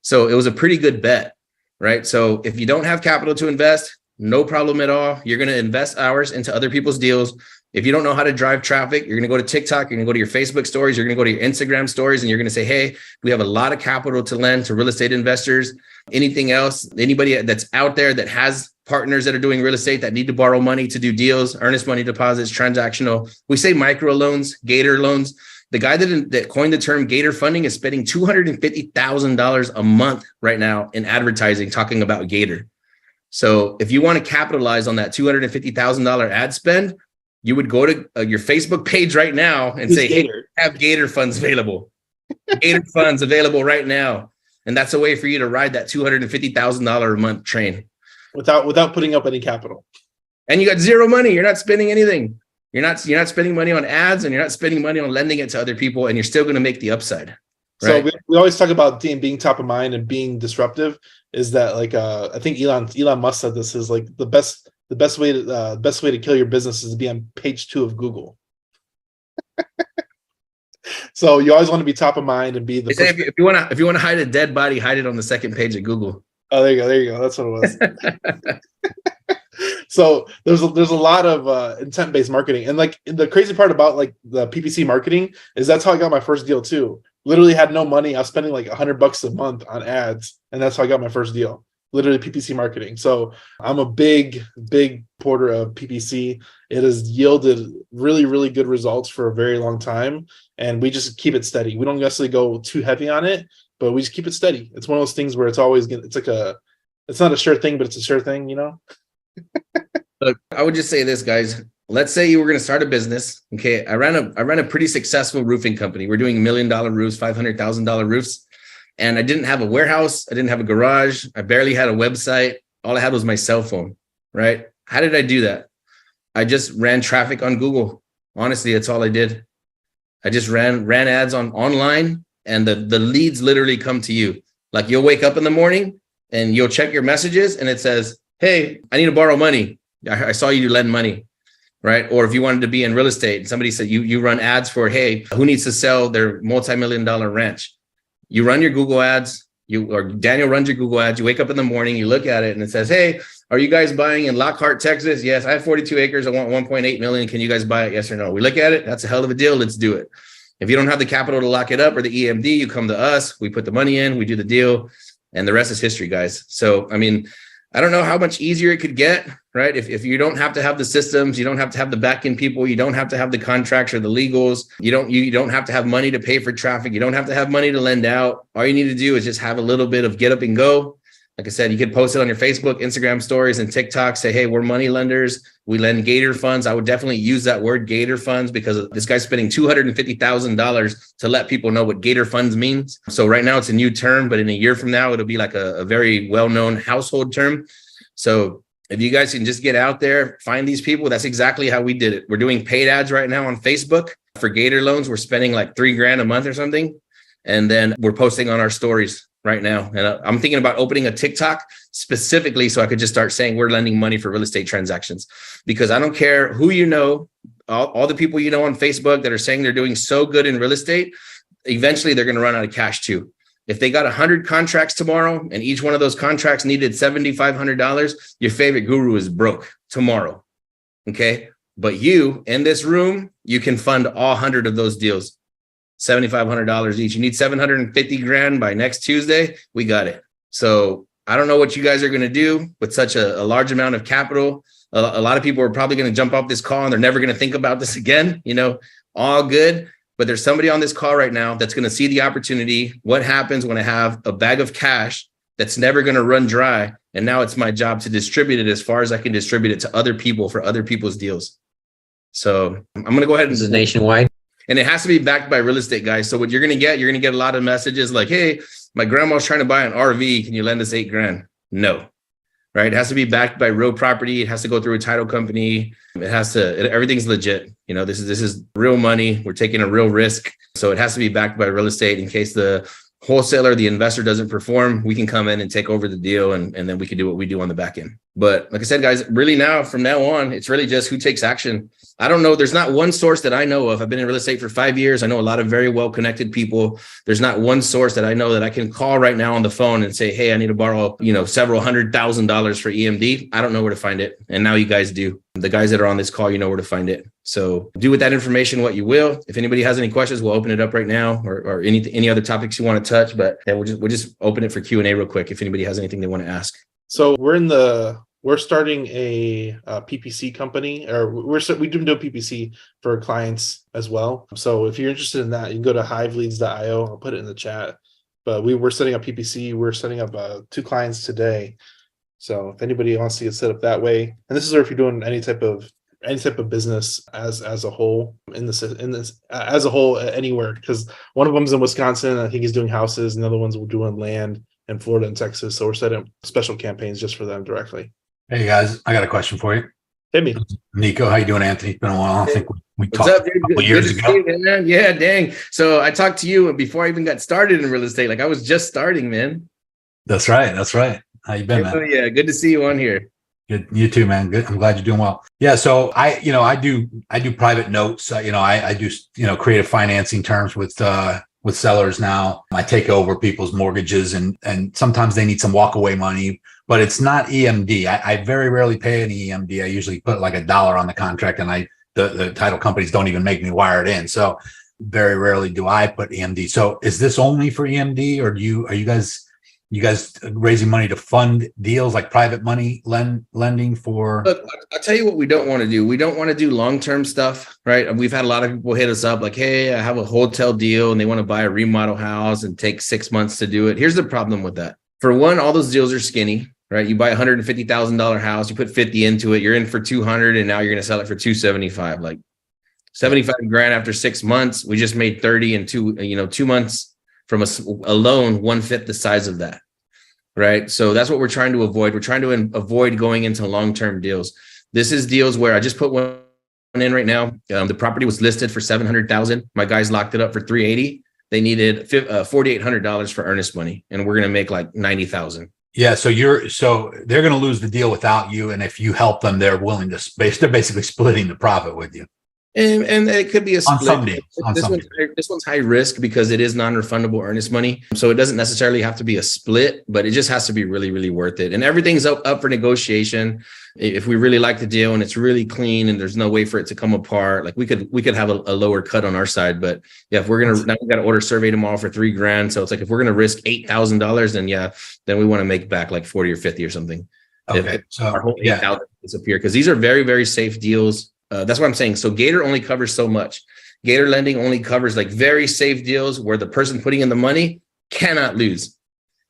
So it was a pretty good bet, right? So if you don't have capital to invest, no problem at all. You're going to invest hours into other people's deals. If you don't know how to drive traffic, you're going to go to TikTok, you're going to go to your Facebook stories, you're going to go to your Instagram stories, and you're going to say, hey, we have a lot of capital to lend to real estate investors. Anything else, anybody that's out there that has partners that are doing real estate that need to borrow money to do deals, earnest money deposits, transactional. We say micro loans, Gator loans. The guy that coined the term Gator funding is spending $250,000 a month right now in advertising talking about Gator. So if you want to capitalize on that $250,000 ad spend, you would go to your Facebook page right now and say, hey, have Gator funds available. Gator funds available right now. And that's a way for you to ride that $250,000 a month train. Without putting up any capital. And you got zero money. You're not spending anything. You're not spending money on ads, and you're not spending money on lending it to other people, and you're still going to make the upside. Right? So we always talk about being top of mind and being disruptive. Is that like I think Elon Musk said this is like the best way to kill your business is to be on page 2 of Google. So you always want to be top of mind and be the. If you want to hide a dead body, hide it on the second page of Google. Oh, there you go. That's what it was. So there's a lot of intent-based marketing, and like the crazy part about like the PPC marketing is that's how I got my first deal too. Literally had no money. I was spending like $100 a month on ads, and that's how I got my first deal. Literally PPC marketing. So I'm a big supporter of PPC. It has yielded really, really good results for a very long time, and we just keep it steady. We don't necessarily go too heavy on it, but we just keep it steady. It's one of those things where it's always it's not a sure thing, but it's a sure thing, you know? Look, I would just say this, guys. Let's say you were going to start a business. Okay. I ran a pretty successful roofing company. We're doing $1 million roofs, $500,000 roofs. And I didn't have a warehouse. I didn't have a garage. I barely had a website. All I had was my cell phone, right? How did I do that? I just ran traffic on Google. Honestly, that's all I did. I just ran ads online, and the leads literally come to you. Like you'll wake up in the morning and you'll check your messages and it says, hey, I need to borrow money. I saw you lend money, right? Or if you wanted to be in real estate and somebody said you run ads for, hey, who needs to sell their multi-million-dollar ranch? You run your Google ads, or Daniel runs your Google ads. You wake up in the morning, you look at it and it says, hey, are you guys buying in Lockhart, Texas? Yes, I have 42 acres. I want 1.8 million. Can you guys buy it? Yes or no? We look at it. That's a hell of a deal. Let's do it. If you don't have the capital to lock it up or the EMD, you come to us. We put the money in, we do the deal, and the rest is history, guys. So, I mean, I don't know how much easier it could get, right? If you don't have to have the systems, you don't have to have the back-end people, you don't have to have the contracts or the legals, you don't have to have money to pay for traffic, you don't have to have money to lend out. All you need to do is just have a little bit of get up and go. Like I said, you could post it on your Facebook, Instagram stories, and TikTok. Say, hey, we're money lenders. We lend Gator funds. I would definitely use that word Gator funds because this guy's spending $250,000 to let people know what Gator funds means. So right now it's a new term, but in a year from now, it'll be like a very well-known household term. So if you guys can just get out there, find these people, that's exactly how we did it. We're doing paid ads right now on Facebook for Gator loans. We're spending like $3,000 a month or something. And then we're posting on our stories right now. And I'm thinking about opening a TikTok specifically so I could just start saying we're lending money for real estate transactions, because I don't care who you know, all the people you know on Facebook that are saying they're doing so good in real estate, eventually they're going to run out of cash too. If they got 100 contracts tomorrow and each one of those contracts needed $7,500, your favorite guru is broke tomorrow. Okay. But you in this room, you can fund all 100 of those deals. $7,500 each. You need 750 grand by next Tuesday. We got it. So I don't know what you guys are going to do with such a large amount of capital. A lot of people are probably going to jump off this call and they're never going to think about this again, all good. But there's somebody on this call right now that's going to see the opportunity. What happens when I have a bag of cash that's never going to run dry? And now it's my job to distribute it as far as I can distribute it to other people for other people's deals. So I'm going to go ahead and This is nationwide. And it has to be backed by real estate, guys. So what you're going to get a lot of messages like, hey, my grandma's trying to buy an RV. Can you lend us $8,000? No. Right. It has to be backed by real property. It has to go through a title company. Everything's legit. This is real money. We're taking a real risk. So it has to be backed by real estate in case the wholesaler, the investor doesn't perform. We can come in and take over the deal and then we can do what we do on the back end. But like I said, guys, really from now on, it's really just who takes action. I don't know. There's not one source that I know of. I've been in real estate for 5 years. I know a lot of very well-connected people. There's not one source that I know that I can call right now on the phone and say, hey, I need to borrow, several $100,000 for EMD. I don't know where to find it. And now you guys do. The guys that are on this call, you know where to find it. So do with that information what you will. If anybody has any questions, we'll open it up right now or any other topics you want to touch. But yeah, we'll just open it for Q&A real quick if anybody has anything they want to ask. So we're starting a PPC company, or we do a PPC for clients as well. So if you're interested in that, you can go to hiveleads.io. I'll put it in the chat. But we're setting up PPC. We're setting up 2 clients today. So if anybody wants to get set up that way, and this is if you're doing any type of business as a whole as a whole anywhere, because one of them's in Wisconsin. I think he's doing houses, and the other one's doing land in Florida and Texas. So we're setting up special campaigns just for them directly. Hey guys, I got a question for you. Hit me. Nico, how you doing, Anthony? It's been a while. I think we What's talked up, a couple years ago. You, man. Yeah, dang. So I talked to you before I even got started in real estate. Like I was just starting, man. That's right. How you been, man? Oh, yeah, good to see you on here. Good. You too, man. Good. I'm glad you're doing well. Yeah. So I do private notes. I do, creative financing terms with sellers now. I take over people's mortgages and sometimes they need some walk away money, but it's not EMD. I very rarely pay any EMD. I usually put like $1 on the contract and the title companies don't even make me wire it in. So very rarely do I put EMD. So is this only for EMD or are you guys raising money to fund deals like private money lending for? Look, I'll tell you what we don't want to do. We don't want to do long-term stuff, right? We've had a lot of people hit us up like, hey, I have a hotel deal and they want to buy a remodel house and take 6 months to do it. Here's the problem with that. For one, all those deals are skinny, right? You buy a $150,000 house, you put 50 into it, you're in for 200 and now you're going to sell it for 275, like 75 grand after 6 months. We just made 30 in 2 months. From a loan, 1/5 the size of that, right? So that's what we're trying to avoid. We're trying to avoid going into long-term deals. This is deals where I just put one in right now. The property was listed for $700,000. My guys locked it up for $380,000. They needed $4,800 for earnest money, and we're gonna make like $90,000. Yeah, so they're going to lose the deal without you, and if you help them, they're willing to. They're basically splitting the profit with you. And it could be a split. On some deals. This one's high risk because it is non-refundable earnest money. So it doesn't necessarily have to be a split, but it just has to be really, really worth it. And everything's up for negotiation. If we really like the deal and it's really clean and there's no way for it to come apart, like we could have a lower cut on our side. But yeah, if we're now we got to order survey tomorrow for $3,000. So it's like if we're gonna risk $8,000, then we want to make back like 40 or 50 or something. Okay, so our whole 8,000 disappear because these are very, very safe deals. That's what I'm saying. So Gator only covers so much. Gator lending only covers like very safe deals where the person putting in the money cannot lose.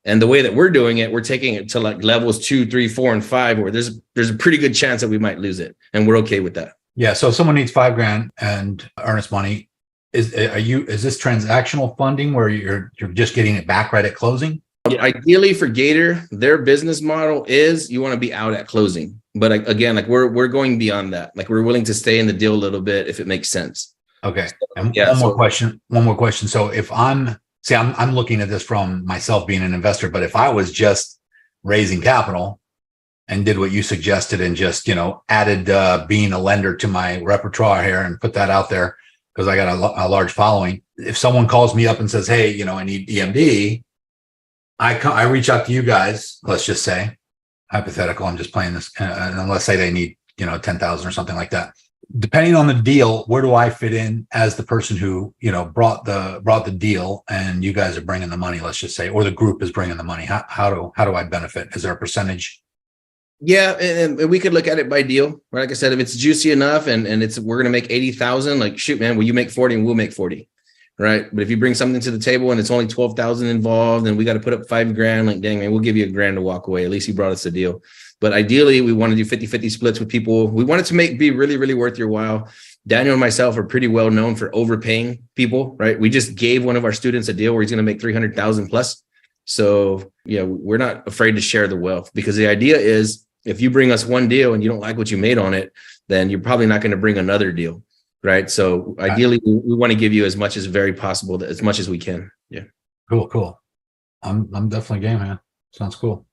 And the way that we're doing it, we're taking it to like levels 2, 3, 4, and 5, where there's a pretty good chance that we might lose it. And we're okay with that. Yeah. So if someone needs $5,000 and earnest money, is this transactional funding where you're just getting it back right at closing? Ideally for Gator, their business model is you want to be out at closing. But again, like we're going beyond that. Like we're willing to stay in the deal a little bit if it makes sense. Okay. And one more question. So if I'm looking at this from myself being an investor, but if I was just raising capital and did what you suggested and just, added being a lender to my repertoire here and put that out there because I got a large following. If someone calls me up and says, hey, I need EMD, I reach out to you guys, let's just say, hypothetical, I'm just playing this, and let's say they need, 10,000 or something like that. Depending on the deal, where do I fit in as the person who, brought the deal and you guys are bringing the money, let's just say, or the group is bringing the money? How do I benefit? Is there a percentage? Yeah, and we could look at it by deal. Right? Like I said, if it's juicy enough and we're gonna make 80,000, like shoot, man, will you make 40 and we'll make 40. Right. But if you bring something to the table and it's only 12,000 involved and we got to put up $5,000, like, dang, man, we'll give you $1,000 to walk away. At least you brought us a deal. But ideally, we want to do 50-50 splits with people. We want it to be really, really worth your while. Daniel and myself are pretty well known for overpaying people, right? We just gave one of our students a deal where he's going to make 300,000 plus. So, yeah, we're not afraid to share the wealth, because the idea is if you bring us one deal and you don't like what you made on it, then you're probably not going to bring another deal. Right. So ideally, we want to give you as much as very possible, as much as we can. Yeah. Cool. I'm definitely game, man. Sounds cool.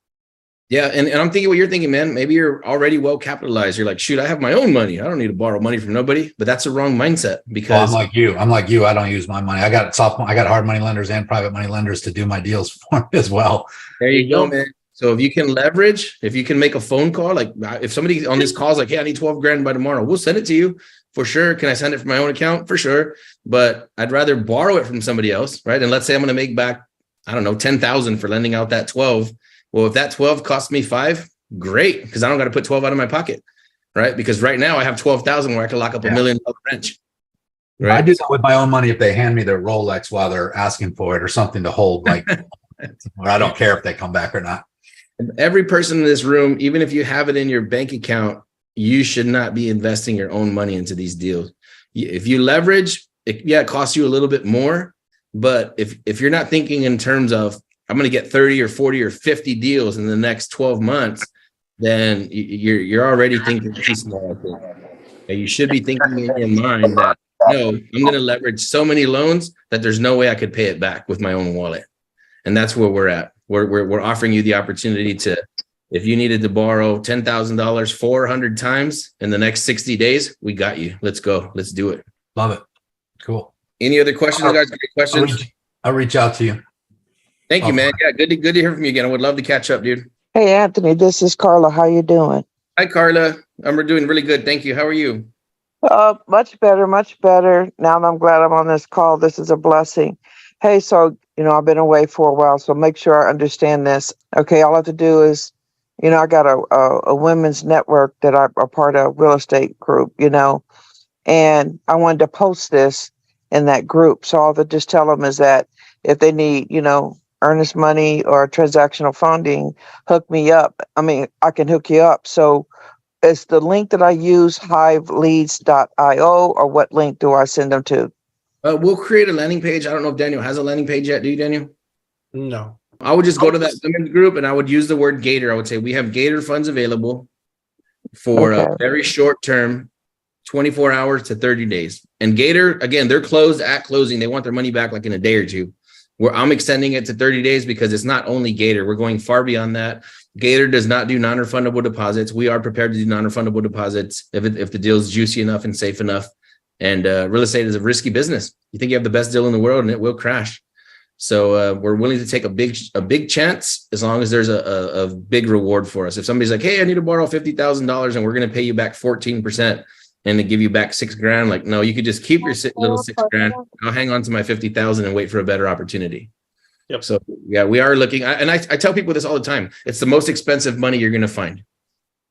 Yeah. And I'm thinking what you're thinking, man. Maybe you're already well capitalized. You're like, shoot, I have my own money. I don't need to borrow money from nobody. But that's the wrong mindset, because I'm like you. I don't use my money. I got hard money lenders and private money lenders to do my deals for me as well. There you go, man. So if you can leverage, if you can make a phone call, like if somebody on this call is like, hey, I need 12 grand by tomorrow, we'll send it to you for sure. Can I send it from my own account? For sure. But I'd rather borrow it from somebody else. Right. And let's say I'm going to make back, I don't know, 10,000 for lending out that 12. Well, if that 12 costs me 5, great. Because I don't got to put 12 out of my pocket. Right. Because right now I have 12,000 where I can lock up $1 million wrench. Right. I do that with my own money if they hand me their Rolex while they're asking for it or something to hold, like, or I don't care if they come back or not. Every person in this room, even if you have it in your bank account, you should not be investing your own money into these deals. If you leverage, it costs you a little bit more. But if you're not thinking in terms of, I'm going to get 30 or 40 or 50 deals in the next 12 months, then you're already thinking too small. You should be thinking in your mind that, no, I'm going to leverage so many loans that there's no way I could pay it back with my own wallet. And that's where we're at. We're offering you the opportunity to, if you needed to borrow $10,000 400 times in the next 60 days, we got you. Let's go. Let's do it. Love it. Cool. Any other questions, guys? Great questions. I'll reach out to you. Thank you, man. Yeah, good to hear from you again. I would love to catch up, dude. Hey, Anthony, this is Carla. How you doing? Hi, Carla. We're doing really good. Thank you. How are you? Much better, much better. Now I'm glad I'm on this call. This is a blessing. Hey, so, I've been away for a while, so make sure I understand this. Okay, all I have to do is, I got a women's network that I'm a part of, real estate group, and I wanted to post this in that group. So all I have to just tell them is that if they need, earnest money or transactional funding, hook me up. I mean, I can hook you up. So is the link that I use hiveleads.io, or what link do I send them to? We'll create a landing page. I don't know if Daniel has a landing page yet. Do you, Daniel? No. I would just go to that women's group and I would use the word Gator. I would say we have Gator funds available for a very short term, 24 hours to 30 days. And Gator, again, they're closed at closing. They want their money back like in a day or two. Where I'm extending it to 30 days because it's not only Gator. We're going far beyond that. Gator does not do non-refundable deposits. We are prepared to do non-refundable deposits if the deal is juicy enough and safe enough. And real estate is a risky business. You think you have the best deal in the world and it will crash. So we're willing to take a big chance as long as there's a big reward for us. If somebody's like, hey, I need to borrow $50,000 and we're going to pay you back 14% and to give you back $6,000, like, no, you could just keep your little $6,000. I'll hang on to my 50,000 and wait for a better opportunity. Yep. So yeah, we are looking. I tell people this all the time. It's the most expensive money you're going to find.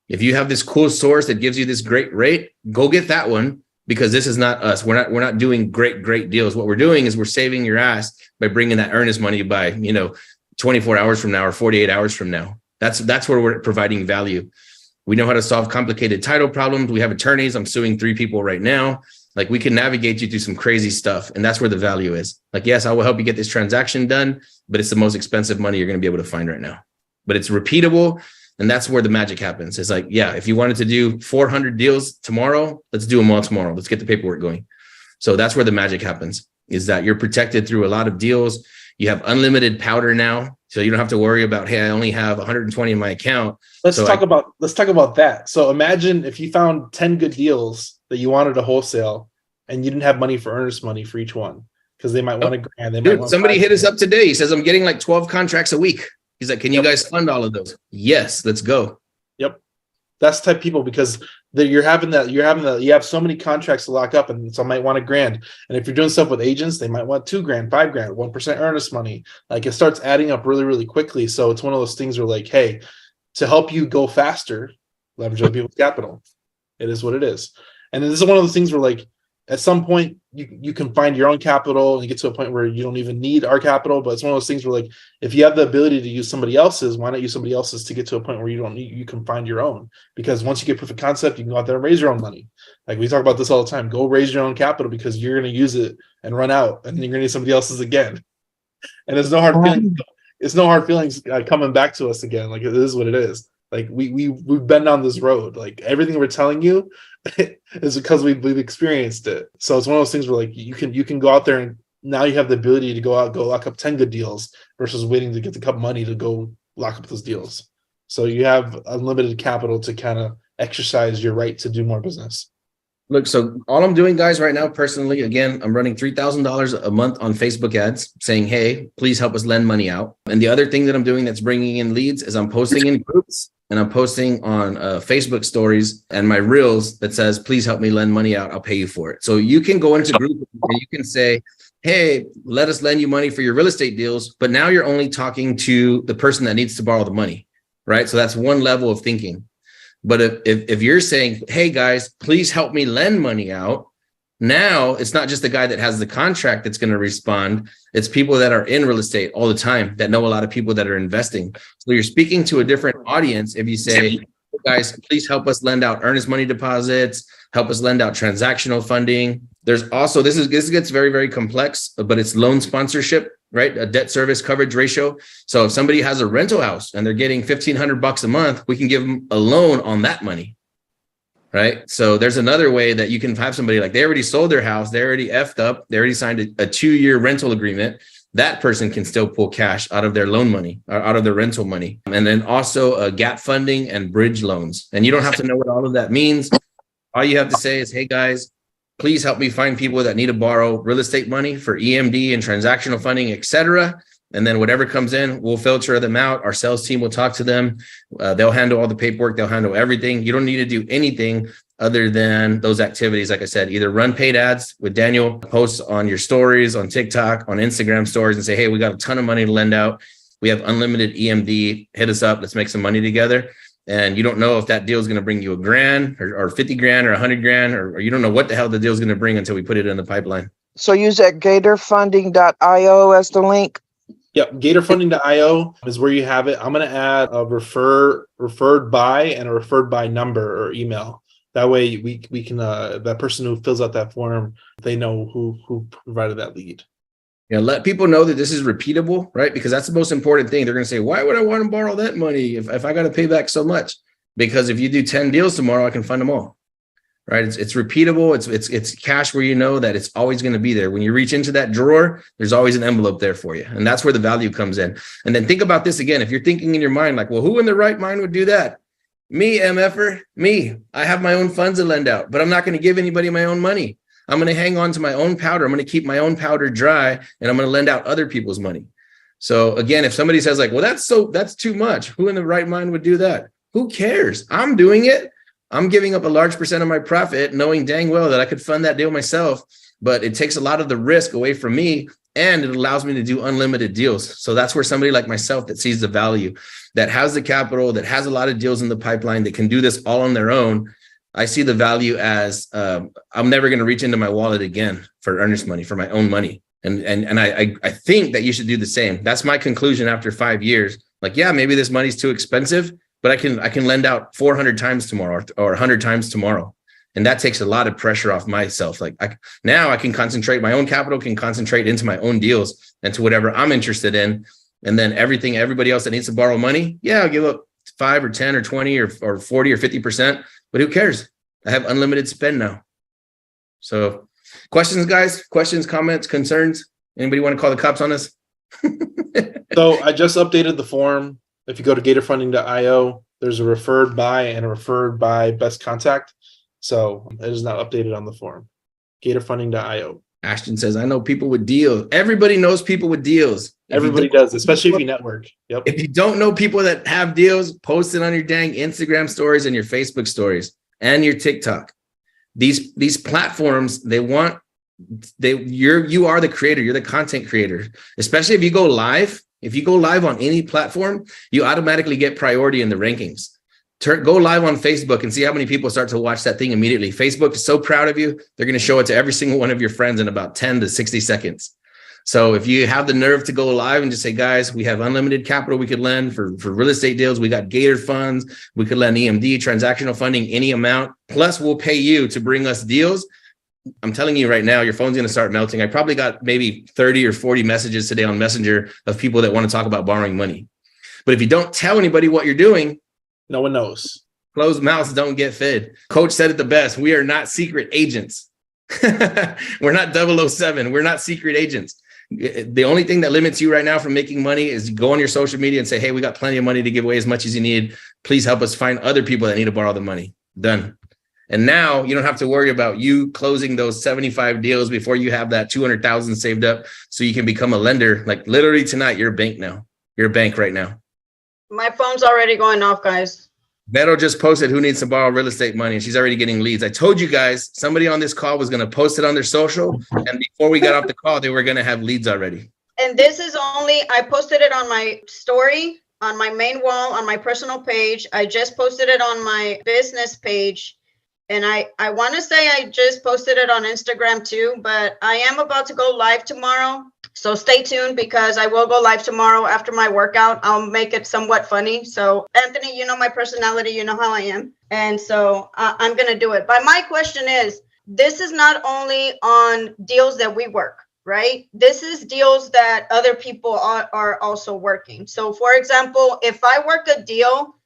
If you have this cool source that gives you this great rate, go get that one. Because this is not us. We're not doing great deals. What we're doing is we're saving your ass by bringing that earnest money by, 24 hours from now or 48 hours from now. That's where we're providing value. We know how to solve complicated title problems. We have attorneys. I'm suing 3 people right now. Like, we can navigate you through some crazy stuff. And that's where the value is. Like, yes, I will help you get this transaction done, but it's the most expensive money you're going to be able to find right now. But it's repeatable. And that's where the magic happens. It's like, yeah, if you wanted to do 400 deals tomorrow, let's do them all tomorrow. Let's get the paperwork going. So that's where the magic happens, is that you're protected through a lot of deals. You have unlimited powder now. So you don't have to worry about, hey, I only have 120 in my account. Let's talk about that. So imagine if you found 10 good deals that you wanted to wholesale and you didn't have money for earnest money for each one, because they might want $1,000. Somebody hit us up today. He says, I'm getting like 12 contracts a week. He's like, can you guys fund all of those? Yes, let's go. Yep. That's the type of people, because you have so many contracts to lock up, and some might want $1,000. And if you're doing stuff with agents, they might want $2,000, $5,000, 1% earnest money. Like, it starts adding up really, really quickly. So it's one of those things where, like, hey, to help you go faster, leverage other people's capital. It is what it is. And this is one of those things where, like, at some point you can find your own capital and you get to a point where you don't even need our capital. But it's one of those things where, like, if you have the ability to use somebody else's, why not use somebody else's to get to a point where you can find your own? Because once you get proof of concept, you can go out there and raise your own money. Like, we talk about this all the time. Go raise your own capital, because you're going to use it and run out, and then you're going to need somebody else's again. And there's no hard feelings. It's no hard feelings coming back to us again. Like, it is what it is. Like, we've been down this road. Like, everything we're telling you is because we've experienced it. So it's one of those things where, like, you can go out there, and now you have the ability to go lock up 10 good deals versus waiting to get the cup money to go lock up those deals. So you have unlimited capital to kind of exercise your right to do more business. Look, so all I'm doing, guys, right now, personally, again, I'm running $3,000 a month on Facebook ads saying, hey, please help us lend money out. And the other thing that I'm doing that's bringing in leads is I'm posting in groups, and I'm posting on Facebook stories and my reels that says, please help me lend money out. I'll pay you for it. So you can go into groups and you can say, hey, let us lend you money for your real estate deals. But now you're only talking to the person that needs to borrow the money, right? So that's one level of thinking. But if you're saying, hey, guys, please help me lend money out, now it's not just the guy that has the contract that's going to respond. It's people that are in real estate all the time that know a lot of people that are investing. So you're speaking to a different audience if you say, hey, guys, please help us lend out earnest money deposits, help us lend out transactional funding. There's also, this gets very, very complex, but it's loan sponsorship, right? A debt service coverage ratio. So if somebody has a rental house and they're getting $1,500 a month, we can give them a loan on that money, right? So there's another way that you can have somebody, like, they already sold their house, they already effed up, they already signed a 2-year rental agreement. That person can still pull cash out of their loan money or out of their rental money. And then also gap funding and bridge loans. And you don't have to know what all of that means. All you have to say is, hey, guys, please help me find people that need to borrow real estate money for EMD and transactional funding, et cetera. And then whatever comes in, we'll filter them out. Our sales team will talk to them. They'll handle all the paperwork. They'll handle everything. You don't need to do anything other than those activities. Like I said, either run paid ads with Daniel, post on your stories, on TikTok, on Instagram stories, and say, hey, we got a ton of money to lend out. We have unlimited EMD. Hit us up. Let's make some money together. And you don't know if that deal is going to bring you $1,000 or 50 grand or 100 grand, or you don't know what the hell the deal is going to bring until we put it in the pipeline. So use that gatorfunding.io as the link. Yep, gatorfunding.io is where you have it. I'm going to add a referred by and a referred by number or email. That way we can that person who fills out that form, they know who provided that lead. Yeah, let people know that this is repeatable, right? Because that's the most important thing. They're going to say, why would I want to borrow that money if I got to pay back so much? Because if you do 10 deals tomorrow, I can fund them all, right? It's repeatable. It's cash where you know that it's always going to be there. When you reach into that drawer, there's always an envelope there for you. And that's where the value comes in. And then think about this again. If you're thinking in your mind, like, well, who in their right mind would do that? Me, MFer, me. I have my own funds to lend out, but I'm not going to give anybody my own money. I'm going to hang on to my own powder. I'm going to keep my own powder dry, and I'm going to lend out other people's money. So again, if somebody says like, well, that's too much, who in the right mind would do that? Who cares? I'm doing it. I'm giving up a large percent of my profit, knowing dang well that I could fund that deal myself, but it takes a lot of the risk away from me, and it allows me to do unlimited deals. So that's where somebody like myself that sees the value, that has the capital, that has a lot of deals in the pipeline, that can do this all on their own. I see the value as I'm never going to reach into my wallet again for earnest money, for my own money. And I think that you should do the same. That's my conclusion after 5 years. Like, yeah, maybe this money's too expensive, but I can lend out 400 times tomorrow or 100 times tomorrow. And that takes a lot of pressure off myself. Like now I can concentrate, my own capital can concentrate into my own deals and to whatever I'm interested in. And then everybody else that needs to borrow money, yeah, I'll give up 5 or 10 or 20 or 40 or 50%, but who cares? I have unlimited spend now. So questions, guys, comments, concerns? Anybody want to call the cops on us? So I just updated the form. If you go to gatorfunding.io, there's a referred by and a referred by best contact. So it is not updated on the form. Gatorfunding.io. Ashton says, I know people with deals. Everybody knows people with deals. Everybody does, especially if you network. Yep. If you don't know people that have deals, post it on your dang Instagram stories and your Facebook stories and your TikTok. These platforms, you are the creator. You're the content creator. Especially if you go live If you go live on any platform, you automatically get priority in the rankings. Go live on Facebook and see how many people start to watch that thing immediately. Facebook is so proud of you. They're going to show it to every single one of your friends in about 10 to 60 seconds. So if you have the nerve to go live and just say, guys, we have unlimited capital we could lend for real estate deals. We got Gator funds. We could lend EMD, transactional funding, any amount. Plus, we'll pay you to bring us deals. I'm telling you right now, your phone's going to start melting. I probably got maybe 30 or 40 messages today on Messenger of people that want to talk about borrowing money. But if you don't tell anybody what you're doing, no one knows. Closed mouths don't get fed. Coach said it the best. We are not secret agents. We're not 007. We're not secret agents. The only thing that limits you right now from making money is go on your social media and say, hey, we got plenty of money to give away as much as you need. Please help us find other people that need to borrow the money. Done. And now you don't have to worry about you closing those 75 deals before you have that 200,000 saved up so you can become a lender. Like literally tonight, you're a bank now. You're a bank right now. My phone's already going off, guys. Beto just posted who needs to borrow real estate money, and she's already getting leads. I told you guys somebody on this call was going to post it on their social, and before we got off the call, they were going to have leads already. And this is only, I posted it on my story, on my main wall, on my personal page. I just posted it on my business page. And I want to say I just posted it on Instagram too, but I am about to go live tomorrow. So stay tuned because I will go live tomorrow after my workout. I'll make it somewhat funny. So Anthony, you know my personality, you know how I am. And so I'm going to do it. But my question is, this is not only on deals that we work, right? This is deals that other people are also working. So for example, if I work a deal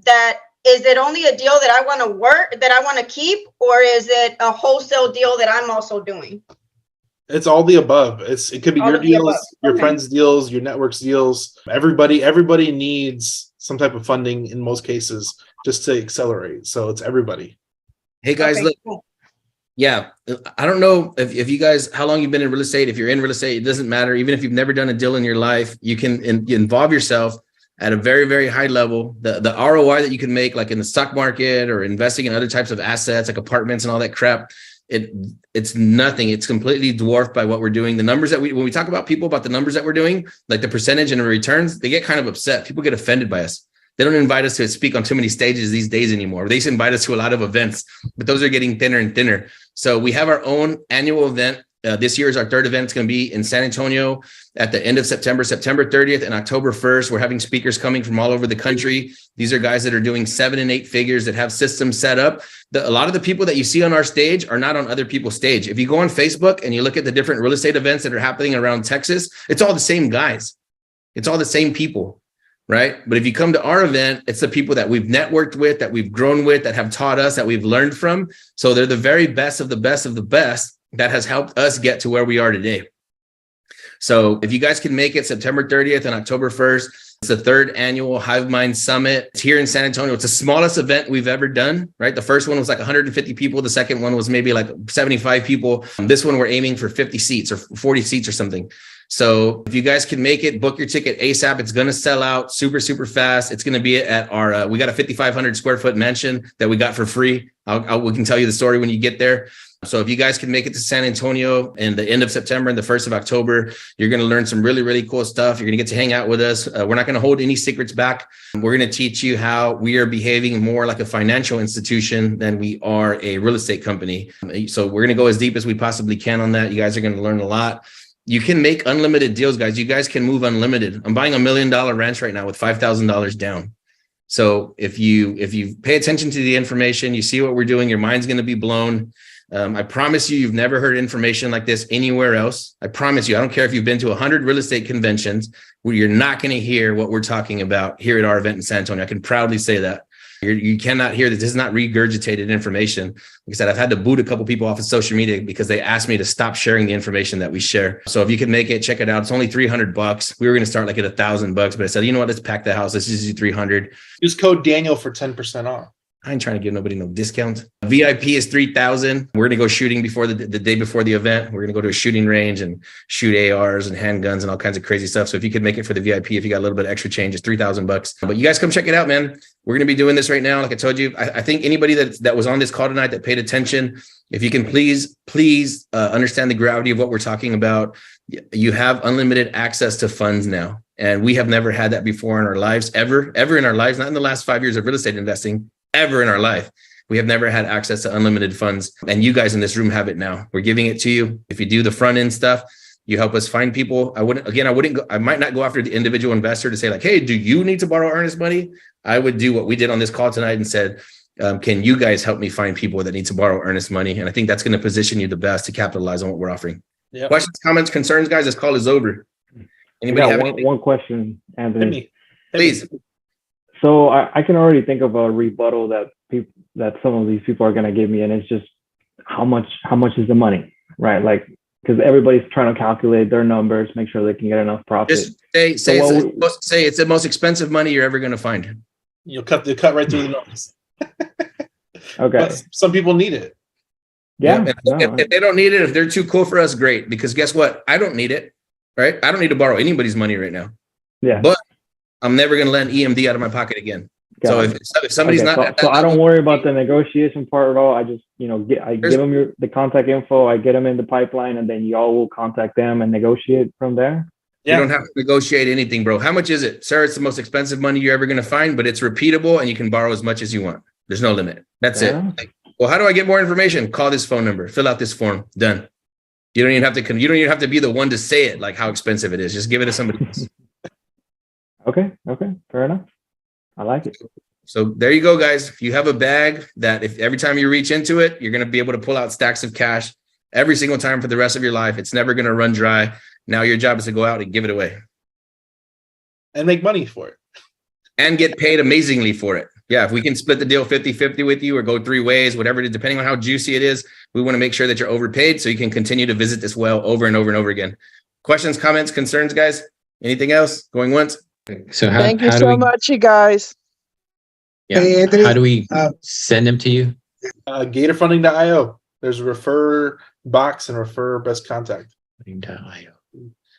that is it only a deal that I want to work, that I want to keep, or is it a wholesale deal that I'm also doing? It's all the above. It could be All your of the deals, above. your Okay. friends' deals, your network's deals. Everybody needs some type of funding in most cases just to accelerate. So it's everybody. Hey guys, Okay, look, cool. yeah, I don't know if you guys, how long you've been in real estate. If you're in real estate, it doesn't matter. Even if you've never done a deal in your life, you can involve yourself at a very, very high level. The ROI that you can make, like in the stock market or investing in other types of assets, like apartments and all that crap, it's nothing. It's completely dwarfed by what we're doing. The numbers that when we talk about people about the numbers that we're doing, like the percentage and the returns, they get kind of upset. People get offended by us. They don't invite us to speak on too many stages these days anymore. They just invite us to a lot of events, but those are getting thinner and thinner. So we have our own annual event. This year is our third event. It's going to be in San Antonio at the end of September 30th and October 1st. We're having speakers coming from all over the country. These are guys that are doing 7 and 8 figures that have systems set up. A lot of the people that you see on our stage are not on other people's stage. If you go on Facebook and you look at the different real estate events that are happening around Texas, it's all the same guys. It's all the same people, right? But if you come to our event, it's the people that we've networked with, that we've grown with, that have taught us, that we've learned from. So they're the very best of the best of the best that has helped us get to where we are today. So if you guys can make it September 30th and October 1st, it's the third annual Hive Mind Summit. It's here in San Antonio. It's the smallest event we've ever done, right? The first one was like 150 people. The second one was maybe like 75 people. This one we're aiming for 50 seats or 40 seats or something. So if you guys can make it, book your ticket ASAP. It's going to sell out super, super fast. It's going to be at our, we got a 5,500 square foot mansion that we got for free. We can tell you the story when you get there. So if you guys can make it to San Antonio in the end of September and the 1st of October, you're going to learn some really, really cool stuff. You're going to get to hang out with us. We're not going to hold any secrets back. We're going to teach you how we are behaving more like a financial institution than we are a real estate company. So we're going to go as deep as we possibly can on that. You guys are going to learn a lot. You can make unlimited deals, guys. You guys can move unlimited. I'm buying $1 million ranch right now with $5,000 down. So if you pay attention to the information, you see what we're doing, your mind's going to be blown. I promise you've never heard information like this anywhere else. I promise you, I don't care if you've been to 100 real estate conventions where you're not going to hear what we're talking about here at our event in San Antonio. I can proudly say that. You cannot hear this. This is not regurgitated information. Like I said, I've had to boot a couple people off of social media because they asked me to stop sharing the information that we share. So if you can make it, check it out. It's only $300. We were going to start like at $1,000, but I said, you know what? Let's pack the house. Let's just do 300. Use code Daniel for 10% off. I ain't trying to give nobody no discount. VIP is 3,000. We're going to go shooting before the day before the event. We're going to go to a shooting range and shoot ARs and handguns and all kinds of crazy stuff. So if you could make it for the VIP, if you got a little bit of extra change, it's $3,000. But you guys come check it out, man. We're going to be doing this right now. Like I told you, I think anybody that was on this call tonight that paid attention, if you can please understand the gravity of what we're talking about. You have unlimited access to funds now. And we have never had that before in our lives, ever in our lives, not in the last 5 years of real estate investing, ever in our life. We have never had access to unlimited funds. And you guys in this room have it now. We're giving it to you. If you do the front end stuff, you help us find people. I might not go after the individual investor to say like, hey, do you need to borrow earnest money? I would do what we did on this call tonight and said, can you guys help me find people that need to borrow earnest money? And I think that's going to position you the best to capitalize on what we're offering. Yep. Questions, comments, concerns, guys? This call is over. Anybody have one question, Anthony? Please. So I can already think of a rebuttal that some of these people are going to give me, and it's just how much is the money, right? Like, because everybody's trying to calculate their numbers, make sure they can get enough profit. Just say it's the most expensive money you're ever going to find. You'll cut right through the nose. Okay. But some people need it. Yeah. If they don't need it, if they're too cool for us, great. Because guess what? I don't need it. Right? I don't need to borrow anybody's money right now. Yeah. But I'm never going to let an EMD out of my pocket again. So if somebody's not, so I don't worry about the negotiation part at all. I just, give them the contact info. I get them in the pipeline, and then y'all will contact them and negotiate from there. Yeah. You don't have to negotiate anything, bro. How much is it? Sir, it's the most expensive money you're ever going to find, but it's repeatable and you can borrow as much as you want. There's no limit. That's it. Like, well, how do I get more information? Call this phone number, fill out this form, done. You don't even have to be the one to say it, like how expensive it is. Just give it to somebody else. Okay. Fair enough. I like it. So there you go, guys. If you have a bag that if every time you reach into it, you're going to be able to pull out stacks of cash every single time for the rest of your life. It's never going to run dry. Now your job is to go out and give it away. And make money for it. And get paid amazingly for it. Yeah, if we can split the deal 50-50 with you or go 3 ways, whatever it is, depending on how juicy it is, we want to make sure that you're overpaid so you can continue to visit this well over and over and over again. Questions, comments, concerns, guys? Anything else? Going once? So thank you so much, you guys. Yeah. Hey, Anthony, how do we send them to you? Gatorfunding.io. There's a refer box and refer best contact. .io.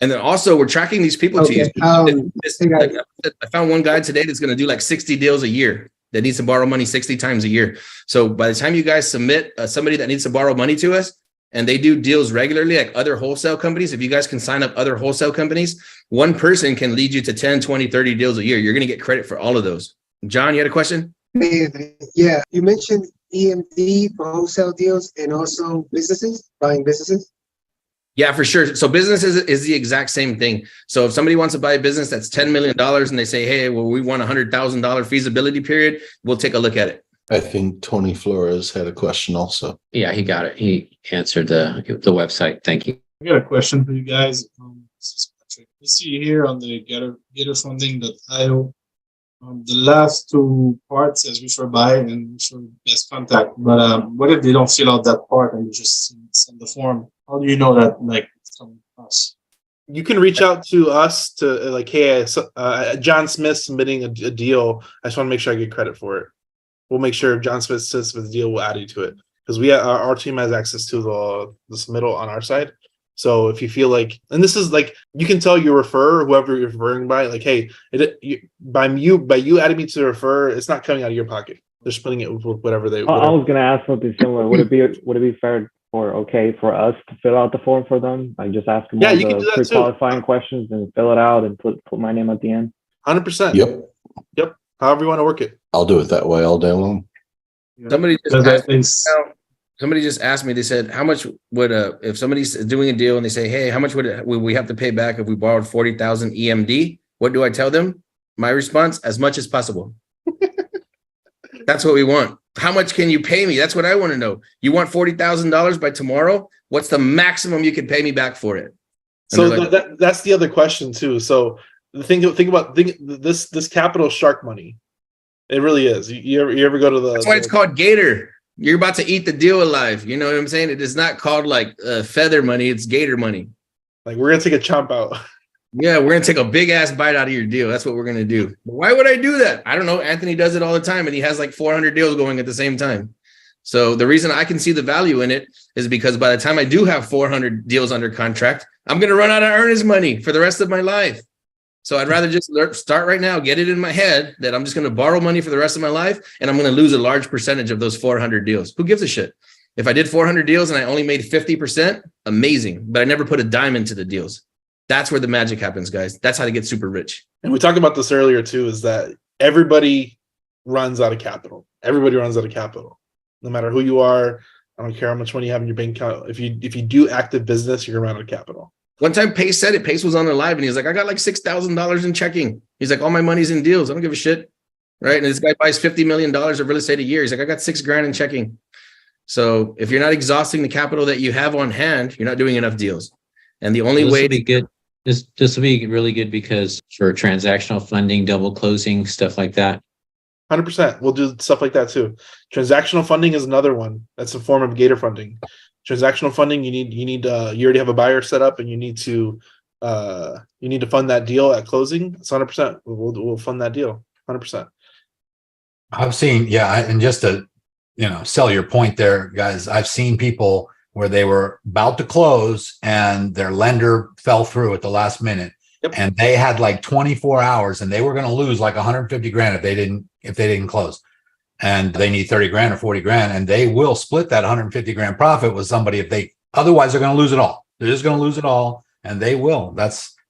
And then also we're tracking these people to you. I found one guy today that's going to do like 60 deals a year that needs to borrow money 60 times a year. So by the time you guys submit somebody that needs to borrow money to us and they do deals regularly, like other wholesale companies, if you guys can sign up other wholesale companies, one person can lead you to 10, 20, 30 deals a year. You're going to get credit for all of those. John, you had a question? Yeah, you mentioned EMD for wholesale deals and also buying businesses. Yeah, for sure. So business is the exact same thing. So if somebody wants to buy a business that's $10 million and they say, hey, well, we want $100,000 feasibility period, we'll take a look at it. I think Tony Flores had a question also. Yeah, he got it. He answered the website. Thank you. I got a question for you guys. You see here on the Gatorfunding.io, the last 2 parts as refer by and refer best contact. But what if they don't fill out that part and just send the form? How do you know that it's coming from us? You can reach out to us to like, hey, John Smith submitting a deal. I just want to make sure I get credit for it. We'll make sure if John Smith sends the deal, we'll add you to it because our team has access to the submittal on our side. So if you feel like, and this is like, you can tell your referrer, whoever you're referring by, like, hey, by you adding me to refer, it's not coming out of your pocket. They're splitting it with whatever they. I was going to ask something similar. Would it be fair or okay for us to fill out the form for them? Like just ask them all the pre-qualifying questions and fill it out and put my name at the end. 100%. Yep. However you want to work it. I'll do it that way all day long. Somebody just asked me, they said, how much would if somebody's doing a deal and they say, hey, how much would we have to pay back if we borrowed 40,000 EMD? What do I tell them? My response, as much as possible. That's what we want. How much can you pay me? That's what I want to know. You want $40,000 by tomorrow? What's the maximum you could pay me back for it? And so that's the other question too. So think about this capital shark money. It really is. You ever go to the? That's why it's called Gator. You're about to eat the deal alive. You know what I'm saying? It is not called like feather money. It's Gator money. Like we're gonna take a chomp out. Yeah, we're gonna take a big ass bite out of your deal. That's what we're gonna do. Why would I do that? I don't know. Anthony does it all the time, and he has like 400 deals going at the same time. So the reason I can see the value in it is because by the time I do have 400 deals under contract, I'm gonna run out of earnest money for the rest of my life. So I'd rather just start right now, get it in my head that I'm just going to borrow money for the rest of my life, and I'm going to lose a large percentage of those 400 deals. Who gives a shit? If I did 400 deals and I only made 50%, amazing. But I never put a dime into the deals. That's where the magic happens, guys. That's how to get super rich. And we talked about this earlier too, is that everybody runs out of capital. Everybody runs out of capital. No matter who you are, I don't care how much money you have in your bank account. If you do active business, you're gonna run out of capital. One time Pace said it. Pace was on the live and he was like, I got like $6,000 in checking. He's like, all my money's in deals. I don't give a shit. Right. And this guy buys $50 million of real estate a year. He's like, I got $6,000 in checking. So if you're not exhausting the capital that you have on hand, you're not doing enough deals. And the only way to be good, this will be really good because for transactional funding, double closing, stuff like that. 100%. We'll do stuff like that too. Transactional funding is another one. That's a form of Gator funding. Transactional funding, you already have a buyer set up and you need to fund that deal at closing. It's 100%. We'll fund that deal 100%. I've seen, and just to, sell your point there, guys, I've seen people where they were about to close and their lender fell through at the last minute. Yep. And they had like 24 hours and they were going to lose like 150 grand if they didn't close. And they need 30 grand or 40 grand, and they will split that 150 grand profit with somebody otherwise they're going to lose it all. They're just going to lose it all, and they will.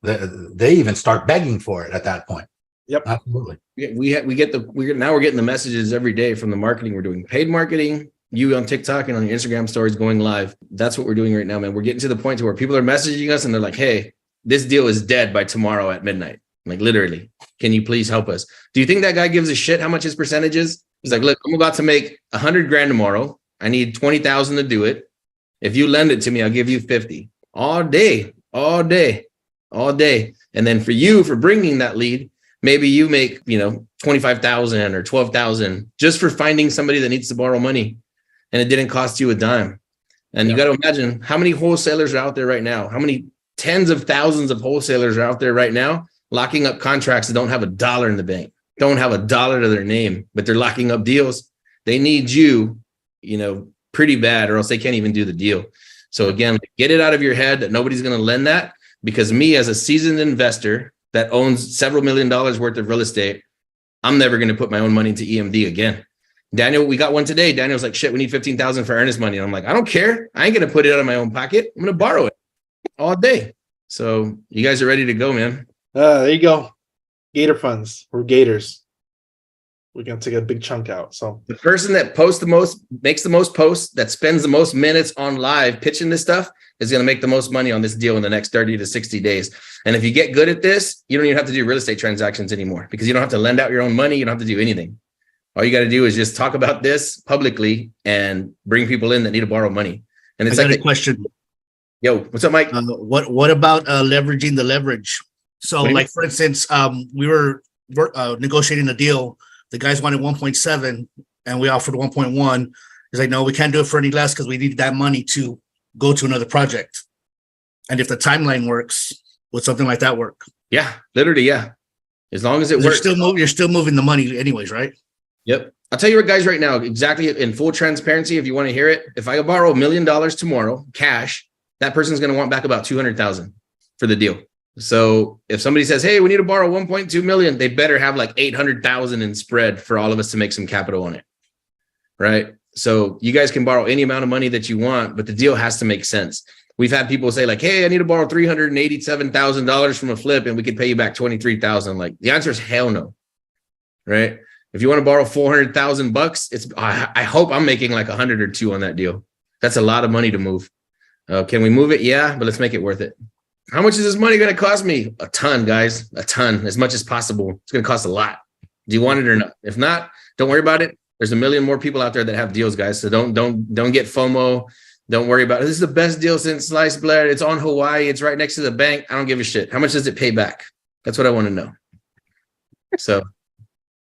They even start begging for it at that point. Yep, absolutely. We're getting the messages every day from the marketing. We're doing paid marketing, you on TikTok and on your Instagram stories going live. That's what we're doing right now, man. We're getting to the point to where people are messaging us and they're like, hey, this deal is dead by tomorrow at midnight. Like literally, can you please help us? Do you think that guy gives a shit how much his percentage is? He's like, look, I'm about to make 100 grand tomorrow. I need 20,000 to do it. If you lend it to me, I'll give you 50 all day. And then for bringing that lead, maybe you make, 25,000 or 12,000 just for finding somebody that needs to borrow money. And it didn't cost you a dime. And you got to imagine how many wholesalers are out there right now. How many tens of thousands of wholesalers are out there right now locking up contracts that don't have $1 in the bank, don't have $1 to their name, but they're locking up deals. They need you, pretty bad, or else they can't even do the deal. So again, get it out of your head that nobody's going to lend that, because me as a seasoned investor that owns several $1 million worth of real estate, I'm never going to put my own money into EMD again. Daniel, we got one today. Daniel's like, shit, we need 15,000 for earnest money. And I'm like, I don't care. I ain't going to put it out of my own pocket. I'm going to borrow it all day. So you guys are ready to go, man. There you go. Gator funds. We're Gators. We're going to take a big chunk out. So the person that posts the most, makes the most posts, that spends the most minutes on live pitching this stuff is going to make the most money on this deal in the next 30 to 60 days. And if you get good at this, you don't even have to do real estate transactions anymore, because you don't have to lend out your own money. You don't have to do anything. All you got to do is just talk about this publicly and bring people in that need to borrow money. And it's a question. Yo, what's up, Mike? What about leveraging the leverage? So, like for instance, we were negotiating a deal. The guys wanted 1.7, and we offered 1.1. He's like, no, we can't do it for any less because we need that money to go to another project. And if the timeline works, would something like that work? Yeah, literally, yeah. As long as it works. You're still moving the money anyways, right? Yep. I'll tell you what, guys, right now, exactly in full transparency, if you want to hear it, if I borrow $1 million tomorrow, cash, that person's going to want back about 200,000 for the deal. So if somebody says, hey, we need to borrow 1.2 million, they better have like 800,000 in spread for all of us to make some capital on it. Right. So you guys can borrow any amount of money that you want, but the deal has to make sense. We've had people say like, hey, I need to borrow $387,000 from a flip and we could pay you back 23,000. Like the answer is hell no. Right. If you want to borrow $400,000, I hope I'm making like 100 or 2 on that deal. That's a lot of money to move. Can we move it? Yeah, but let's make it worth it. How much is this money going to cost me? A ton, guys, a ton, as much as possible. It's going to cost a lot. Do you want it or not? If not, don't worry about it. There's a million more people out there that have deals, guys. So don't get FOMO. Don't worry about it. This is the best deal since sliced bread. It's on Hawaii. It's right next to the bank. I don't give a shit. How much does it pay back? That's what I want to know. So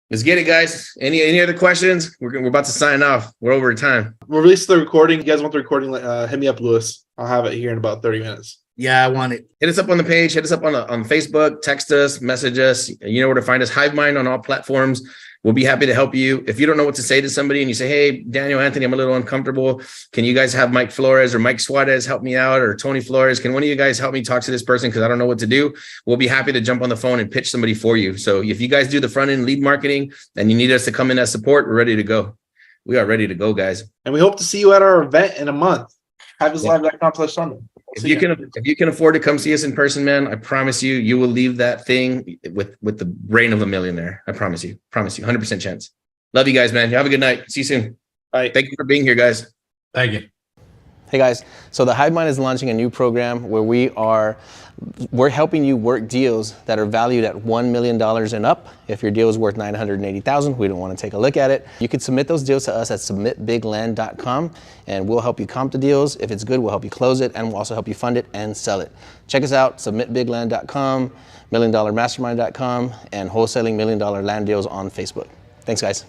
let's get it, guys. Any other questions? We're about to sign off. We're over time. We'll release the recording. You guys want the recording? Hit me up, Lewis. I'll have it here in about 30 minutes. Yeah, I want it. Hit us up on the page. Hit us up on Facebook. Text us. Message us. You know where to find us. HiveMind on all platforms. We'll be happy to help you. If you don't know what to say to somebody and you say, hey, Daniel, Anthony, I'm a little uncomfortable. Can you guys have Mike Flores or Mike Suarez help me out, or Tony Flores? Can one of you guys help me talk to this person because I don't know what to do? We'll be happy to jump on the phone and pitch somebody for you. So if you guys do the front end lead marketing and you need us to come in as support, we're ready to go. We are ready to go, guys. And we hope to see you at our event in a month. HiveIsLive.com/summit. If you can afford to come see us in person, man, I promise you, you will leave that thing with the brain of a millionaire. I promise you, 100% chance. Love you guys, man. You have a good night. See you soon. Bye. Thank you for being here, guys. Thank you. Hey guys, so the Hive Mind is launching a new program where we're helping you work deals that are valued at $1 million and up. If your deal is worth $980,000, we don't want to take a look at it. You can submit those deals to us at submitbigland.com and we'll help you comp the deals. If it's good, we'll help you close it and we'll also help you fund it and sell it. Check us out, submitbigland.com, milliondollarmastermind.com, and wholesaling $1 million land deals on Facebook. Thanks guys.